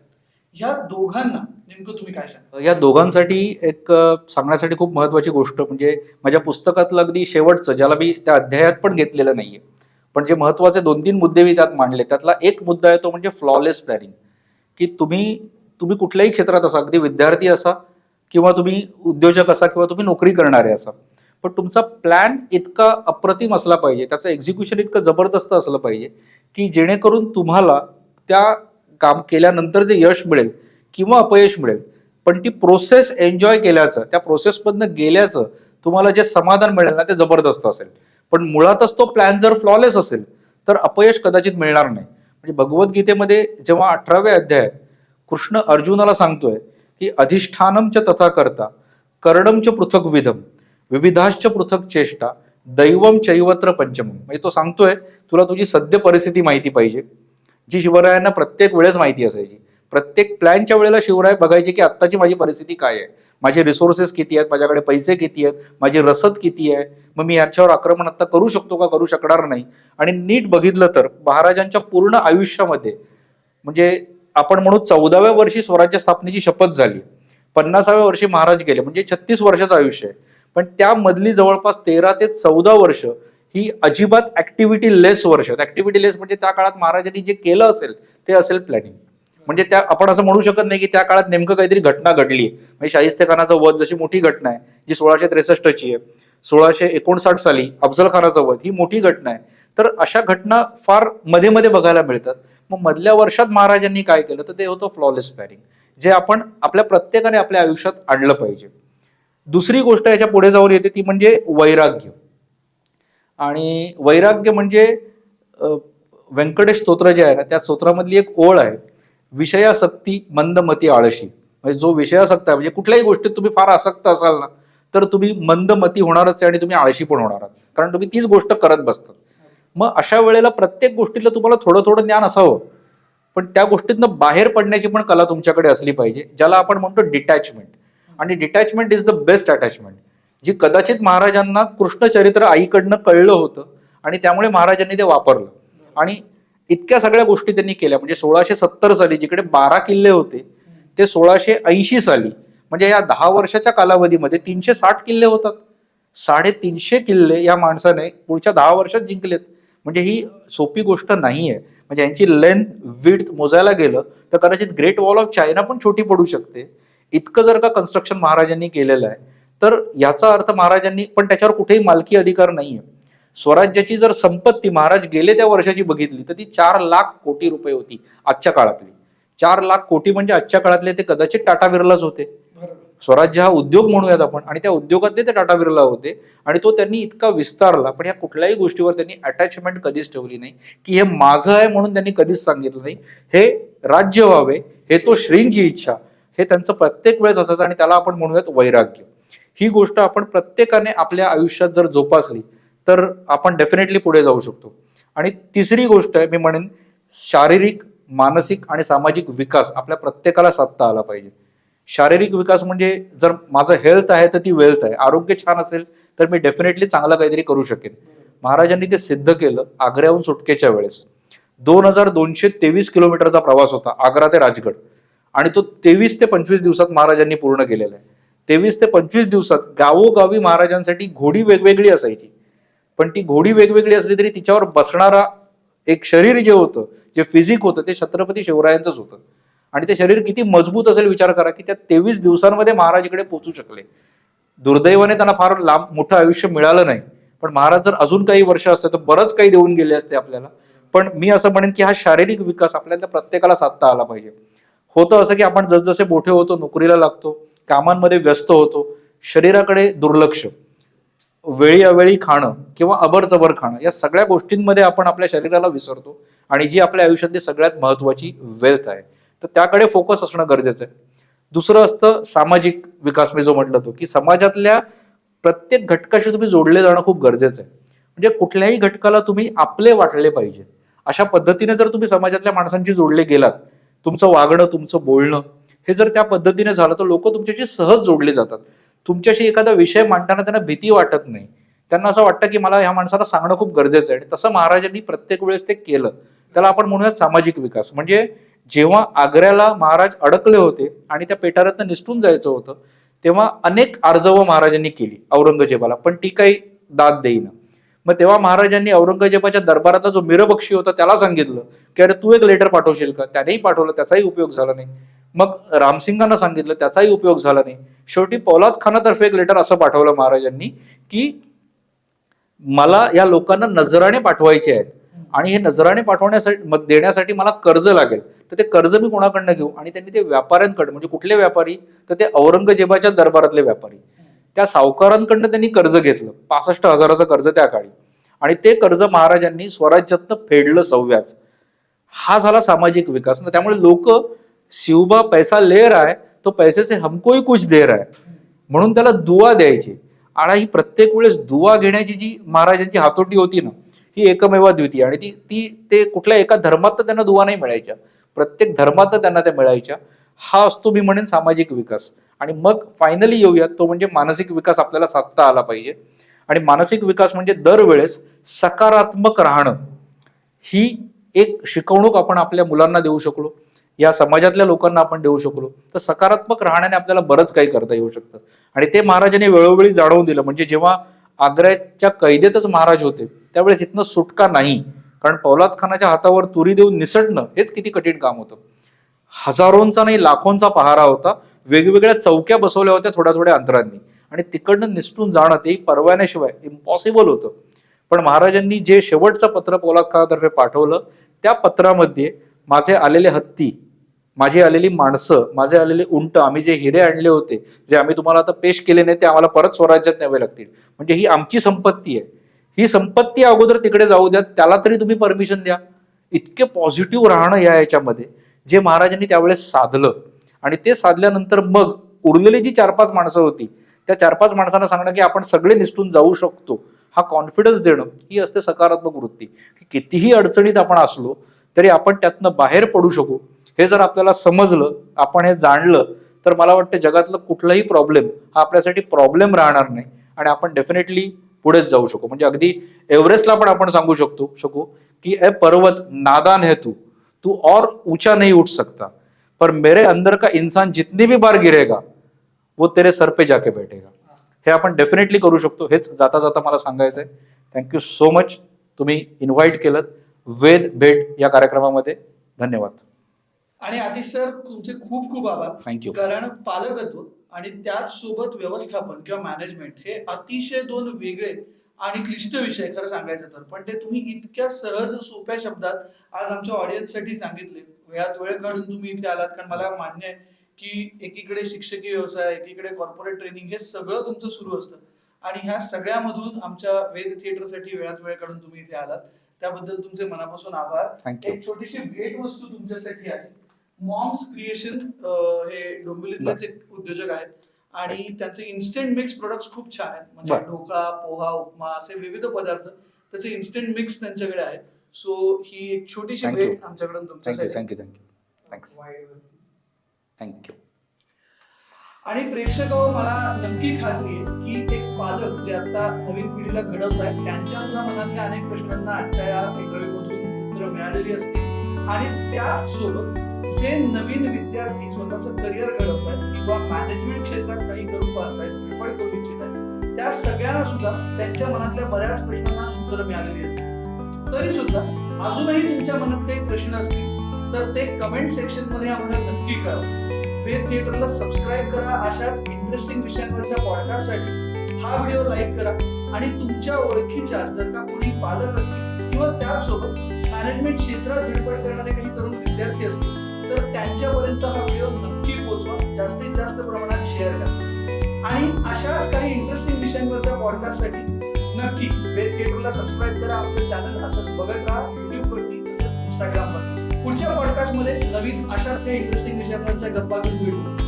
ह्या दोघांना नेमकं तुम्ही काय सांगा? या दोघांसाठी एक सांगण्यासाठी खूप महत्वाची गोष्ट म्हणजे माझ्या पुस्तकातलं अगदी शेवटचं, ज्याला मी त्या अध्यायात पण घेतलेलं नाहीये, पण जे महत्वाचे 2-3 मुद्दे मी त्यात मांडले, त्यातला एक मुद्दा आहे तो म्हणजे फ्लॉलेस प्लॅनिंग. की तुम्ही कुठल्याही क्षेत्रात असा, अगदी विद्यार्थी असा किंवा तुम्ही उद्योजक असा किंवा तुम्ही नोकरी करणारे असा, पण तुमचा प्लॅन इतका अप्रतिम असला पाहिजे, त्याचं एक्झिक्युशन इतकं जबरदस्त असलं पाहिजे की जेणेकरून तुम्हाला त्या काम केल्यानंतर जे यश मिळेल किंवा अपयश मिळेल, पण ती प्रोसेस एन्जॉय केल्याचं, त्या प्रोसेसमधनं गेल्याचं तुम्हाला जे समाधान मिळेल ना, ते जबरदस्त असेल. पण मुळातच तो प्लॅन जर फ्लॉलेस असेल तर अपयश कदाचित मिळणार नाही. म्हणजे भगवद्गीतेमध्ये जेव्हा 18व्या अध्यायात कृष्ण अर्जुनाला सांगतोय की अधिष्ठानम च तथा करता कर्णम च पृथक विधम विविधाश्च पृथक चेष्टा दैवम चैवत्र पंचमम. म्हणजे तो सांगतोय तुला तुझी सद्य परिस्थिती माहिती पाहिजे, जी शिवरायांना प्रत्येक वेळेस माहिती असायची. प्रत्येक प्लॅनच्या वेळेला शिवराय बघायचे की आत्ताची माझी परिस्थिती काय आहे, माझे रिसोर्सेस किती आहेत, माझ्याकडे पैसे किती आहेत, माझी रसद किती आहे, मग मी याच्यावर आक्रमण आता करू शकतो का, करू शकणार नाही. आणि नीट बघितलं तर महाराजांच्या पूर्ण आयुष्यामध्ये म्हणजे आपण म्हणू 14व्या वर्षी स्वराज्य स्थापनेची शपथ झाली, 50व्या वर्षी महाराज गेले, म्हणजे 36 वर्षाचं आयुष्य आहे. पण त्यामधली जवळपास 13 ते 14 वर्ष ही अजिबात ऍक्टिव्हिटी लेस वर्ष. ऍक्टिव्हिटी लेस म्हणजे त्या काळात महाराजांनी जे केलं असेल ते असेल प्लॅनिंग. म्हणजे त्या आपण असं म्हणू शकत नाही की त्या काळात नेमकं काहीतरी घटना घडली. म्हणजे शाहिस्तेखानाचं वध जशी मोठी घटना आहे, जी 1663ची आहे, 1659 साली अफजल खानाचं वध ही मोठी घटना आहे, तर अशा घटना फार मध्ये मध्ये बघायला मिळतात. मग मधल्या वर्षात महाराजांनी काय केलं तर ते होतं फ्लॉलेस प्लॅनिंग, जे आपण आपल्या प्रत्येकाने आपल्या आयुष्यात आणलं पाहिजे. दुसरी गोष्ट याच्या पुढे जाऊन येते ती म्हणजे वैराग्य. आणि वैराग्य म्हणजे व्यंकटेश स्तोत्र जे आहे ना, त्या स्तोत्रामधली एक ओळ आहे, विषयासक्ती मंदमती आळशी. म्हणजे जो विषयासक्त आहे, म्हणजे कुठल्याही गोष्टीत तुम्ही फार आसक्त असाल ना तर तुम्ही मंदमती होणारच आहे आणि तुम्ही आळशी पण होणार आहात, कारण तुम्ही तीच गोष्ट करत बसतात. मग अशा वेळेला प्रत्येक गोष्टीतलं तुम्हाला थोडं थोडं ज्ञान असावं, पण त्या गोष्टीतनं बाहेर पडण्याची पण कला तुमच्याकडे असली पाहिजे, ज्याला आपण म्हणतो डिटॅचमेंट. आणि detachment is the best attachment, जी कदाचित महाराजांना कृष्णचरित्र आईकडनं कळलं होतं आणि त्यामुळे महाराजांनी ते वापरलं. आणि इतक्या सगळ्या गोष्टी त्यांनी केल्या. म्हणजे 1670 साली जिकडे 12 किल्ले होते ते 1680 साली, म्हणजे या 10 वर्षाच्या कालावधीमध्ये 360 किल्ले होतात. 350 किल्ले या माणसाने पुढच्या 10 वर्षात जिंकलेत. म्हणजे ही सोपी गोष्ट नाहीये. म्हणजे यांची लेंथ विड्थ मोजायला गेलं तर कदाचित ग्रेट वॉल ऑफ चायना पण छोटी पडू शकते. इतकं जर का कन्स्ट्रक्शन महाराजांनी केलेलं आहे, तर याचा अर्थ महाराजांनी, पण त्याच्यावर कुठेही मालकी अधिकार नाहीये. स्वराज्याची जर संपत्ती महाराज गेले त्या वर्षाची बघितली तर ती 4 लाख कोटी रुपये होती आजच्या काळातली. 4 लाख कोटी म्हणजे आजच्या काळातले ते कदाचित टाटा बिर्लाच होते. स्वराज्य हा उद्योग म्हणूयात आपण, आणि त्या उद्योगातले ते टाटा बिर्ला होते आणि तो त्यांनी इतका विस्तारला, पण या कुठल्याही गोष्टीवर त्यांनी अटॅचमेंट कधीच ठेवली नाही की हे माझं आहे म्हणून त्यांनी कधीच सांगितलं नाही. हे राज्य व्हावे हे तो श्रींची इच्छा, हे त्यांचं प्रत्येक वेळेस असायचं आणि त्याला आपण म्हणूयात वैराग्य. ही गोष्ट आपण प्रत्येकाने आपल्या आयुष्यात जर जोपासली तर आपण डेफिनेटली पुढे जाऊ शकतो. आणि तिसरी गोष्ट आहे, मी म्हणेन शारीरिक, मानसिक आणि सामाजिक विकास आपल्या प्रत्येकाला साधता आला पाहिजे. शारीरिक विकास म्हणजे जर माझं हेल्थ आहे तर ती वेल्थ आहे. आरोग्य छान असेल तर मी डेफिनेटली चांगलं काहीतरी करू शकेन. महाराजांनी ते सिद्ध केलं आग्र्याहून सुटकेच्या वेळेस. 2223 किलोमीटरचा प्रवास होता आग्रा ते राजगड, आणि तो 23 ते 25 दिवसात महाराजांनी पूर्ण केलेला आहे. 23 ते 25 दिवसात गावोगावी महाराजांसाठी घोडी वेगवेगळी असायची, पण ती घोडी वेगवेगळी असली तरी तिच्यावर बसणारा एक शरीर जे होतं, जे फिजिक होतं, ते छत्रपती शिवरायांचंच होतं. आणि ते शरीर किती मजबूत असेल विचार करा की त्या 23 दिवसांमध्ये महाराज इकडे पोहोचू शकले. दुर्दैवाने त्यांना फार लांब मोठं आयुष्य मिळालं नाही, पण महाराज जर अजून काही वर्ष असते तर बरंच काही देऊन गेले असते आपल्याला. पण मी असं म्हणेन की हा शारीरिक विकास आपल्याला प्रत्येकाला साधता आला पाहिजे. होतं असं की आपण जसजसे मोठे होतो, नोकरीला लागतो, कामांमध्ये व्यस्त होतो, शरीराकडे दुर्लक्ष, वेळी अवेळी खाणं किंवा अबरचबर खाणं, या सगळ्या गोष्टींमध्ये आपण आपल्या शरीराला विसरतो, आणि जी आपल्या आयुष्यातली सगळ्यात महत्वाची वेल्थ आहे तर त्याकडे फोकस असणं गरजेचं आहे. दुसरं असतं सामाजिक विकास. मी जो म्हटलं तो की समाजातल्या प्रत्येक घटकाशी तुम्ही जोडले जाणं खूप गरजेचं आहे. म्हणजे कुठल्याही घटकाला तुम्ही आपले वाटले पाहिजे. अशा पद्धतीने जर तुम्ही समाजातल्या माणसांशी जोडले गेलात, तुमचं वागणं, तुमचं बोलणं हे जर त्या पद्धतीने झालं तर लोक तुमच्याशी सहज जोडले जातात. तुमच्याशी एखादा विषय मांडताना त्यांना भीती वाटत नाही. त्यांना असं वाटतं की मला ह्या माणसाला सांगणं खूप गरजेचं आहे. तसं महाराजांनी प्रत्येक वेळेस ते केलं. त्याला आपण म्हणूयात सामाजिक विकास. म्हणजे जेव्हा आग्र्याला महाराज अडकले होते आणि त्या पेटाऱ्यातनं निसटून जायचं होतं, तेव्हा अनेक आर्जवं महाराजांनी केली औरंगजेबाला, पण ती काही दाद देईना. मग तेव्हा महाराजांनी औरंगजेबाच्या दरबारातला जो मिरबक्षी होता त्याला सांगितलं की अरे तू एक लेटर पाठवशील का. त्यानेही पाठवलं, त्याचाही उपयोग झाला नाही. मग रामसिंगांना सांगितलं, त्याचाही उपयोग झाला नाही. शेवटी पौलाद खानातर्फे एक लेटर असं पाठवलं महाराजांनी की मला या लोकांना नजराणे पाठवायचे आहेत आणि हे नजराणे पाठवण्यासाठी देण्यासाठी मला कर्ज लागेल, तर ते कर्ज मी कोणाकडनं घेऊ. आणि त्यांनी ते व्यापाऱ्यांकडे, म्हणजे कुठले व्यापारी तर ते औरंगजेबाच्या दरबारातले व्यापारी, त्या सावकारांकडनं त्यांनी कर्ज घेतलं. 65,000चं कर्ज त्या काळी, आणि ते कर्ज महाराजांनी स्वराज्यातनं फेडलं सव्याज. हा झाला सामाजिक विकास. त्यामुळे लोक शिवबा पैसा ले रहा है तो पैसे से हमको ही कुछ दे रहा है म्हणून त्याला दुआ द्यायची. आणि ही प्रत्येक वेळेस दुआ घेण्याची जी महाराजांची हातोटी होती ना, ही एकमेवा द्वितीय. आणि ती ती ते कुठल्या एका धर्मात तर त्यांना दुआ नाही मिळायच्या, प्रत्येक धर्मात त्यांना त्या मिळायच्या. हा असतो मी म्हणेन सामाजिक विकास. आणि मग फायनली येऊयात तो म्हणजे मानसिक विकास आपल्याला साधता आला पाहिजे. आणि मानसिक विकास म्हणजे दरवेळेस सकारात्मक राहणं, ही एक शिकवणूक आपण आपल्या मुलांना देऊ शकलो, या समाजातल्या लोकांना आपण देऊ शकलो, तर सकारात्मक राहण्याने आपल्याला बरंच काही करता येऊ शकतं. आणि ते महाराजांनी वेळोवेळी जाणवून दिलं. म्हणजे जेव्हा आग्र्याच्या कैदेतच महाराज होते त्यावेळेस इथनं सुटका नाही, कारण पौलाद खानाच्या हातावर तुरी देऊन निसटणं हेच किती कठीण काम होतं. हजारोंचा नाही लाखोंचा पहारा होता, वेगवेगळ्या चौक्या बसवल्या होत्या थोड्या थोड्या अंतरांनी, आणि तिकडनं निसटून जाणं तेही परवान्याशिवाय इम्पॉसिबल होतं. पण महाराजांनी जे शेवटचं पत्र पौलाद खानातर्फे पाठवलं, त्या पत्रामध्ये माझे आलेले हत्ती, माझी आलेली माणसं, माझे आलेले उंट, आम्ही जे हिरे आणले होते, जे आम्ही तुम्हाला आता पेश केले नाही, ते आम्हाला परत स्वराज्यात न्यावे लागतील. म्हणजे ही आमची संपत्ती आहे, ही संपत्ती अगोदर तिकडे जाऊ द्या, त्याला तरी तुम्ही परमिशन द्या. इतके पॉझिटिव्ह राहणं याच्यामध्ये जे महाराजांनी त्यावेळेस साधलं. आणि ते साधल्यानंतर मग उरलेली जी 4-5 माणसं होती, त्या 4-5 माणसांना सांगणं की आपण सगळे निसटून जाऊ शकतो, हा कॉन्फिडन्स देणं, ही असते सकारात्मक वृत्ती. की कितीही अडचणीत आपण असलो तरी आपण त्यातनं बाहेर पडू शकू. हे जर आपल्याला समजलं, आपण हे जाणलं, तर मला वाटतं जगातलं कुठलाही प्रॉब्लेम हा आपल्यासाठी प्रॉब्लेम राहणार नाही, आणि आपण डेफिनेटली पुढेच जाऊ शकू. म्हणजे अगदी एव्हरेस्टला पण आपण सांगू शकू की ए पर्वत नादान है तू तू और ऊंचा नहीं उठ सकता, पर मेरे अंदर का इंसान जितनी भी बार गिरेगा वो तेरे सर पे जाके बैठेगा. हे आपण डेफिनेटली करू शकतो. हेच जाता जाता मला सांगायचंय. थँक्यू सो मच, तुम्ही इन्व्हाइट केलं वेद भेट या कार्यक्रमामध्ये. धन्यवाद. आणि आतिश सर तुमचे खूप खूप आभार. थँक्यू. कारण पालकत्व आणि त्याच सोबत व्यवस्थापन किंवा मॅनेजमेंट हे अतिशय दोन वेगळे आणि क्लिष्ट विषय खरं सांगायचं तर, पण ते तुम्ही इतक्या सहज सोप्या शब्दात आज आमच्या ऑडियन्ससाठी सांगितले. वेळात वेळ काढून तुम्ही इथे आलात, कारण मला मान्य आहे की एकीकडे शिक्षकीय व्यवसाय, एकीकडे कॉर्पोरेट ट्रेनिंग, हे सगळं तुमचं सुरू असतं आणि ह्या सगळ्यामधून आमच्या वेद थिएटरसाठी वेळात वेळ काढून तुम्ही इथे आलात, त्याबद्दल तुमचे मनापासून आभार. थँक्यू. एक छोटीशी भेट वस्तू तुमच्यासाठी आहे. मॉम्स क्रिएशन हे डोंबिवलीतलेच एक उद्योजक आहेत आणि त्यांचे इन्स्टंट मिक्स प्रोडक्ट्स खूप छान आहेत. म्हणजे बरं. ढोकळा, पोहा, उपमा असे विविध पदार्थ त्याचे इन्स्टंट मिक्स त्यांच्याकडे आहेत. सो ही एक छोटीशी Thank you. भेट आमच्याकडून थँक्यू तुमच्यासाठी. Thank you thank you thanks thank you. आणि प्रेक्षक मला नक्की खात्री आहे की एक पालक जे आता नवीन पिढीला घडवत आहेत त्यांच्या सुद्धा मनातल्या अनेक प्रश्नांना आजच्या या इंटरव्ह्यूमधून उत्तरं मिळालेली असतील आणि त्याचसोबत जे नवीन विद्यार्थी स्वतःचं करिअर घडवत आहेत किंवा मॅनेजमेंट क्षेत्रात काही करू पाहतायत, धडपड करू इच्छित आहेत, त्या सगळ्यांना सुद्धा त्यांच्या मनातल्या बऱ्याच प्रश्नांना उत्तरं मिळालेली असतील. तरी सुद्धा अजूनही तुमच्या मनात काही प्रश्न असतील तर ते कमेंट सेक्शन मध्ये आम्हाला नक्की कळवा. वेद थिएटरला सबस्क्राईब करा. अशाच इंटरेस्टिंग विषयांवरच्या पॉडकास्टसाठी हा व्हिडिओ लाईक करा आणि तुमच्या ओळखीच्या जर का कोणी पालक असतील किंवा त्याचसोबत मॅनेजमेंट क्षेत्रात धडपड करणारे काही तरुण विद्यार्थी असतील तर त्यांच्यापर्यंत हा व्हिडिओ नक्की पोहोचवा. जास्तीत जास्त प्रमाणात शेअर करा आणि अशाच काही इंटरेस्टिंग विषयांवरच्या पॉडकास्टसाठी नक्की वेद थिएटरला सबस्क्राईब करा. आमचं चॅनल असंच बघत राहा युट्यूबवरती तसंच इंस्टाग्रामवरती. पुढच्या पॉडकास्टमध्ये नवीन अशाच काही इंटरेस्टिंग विषयांवरच्या गप्पा घेऊन भेटू.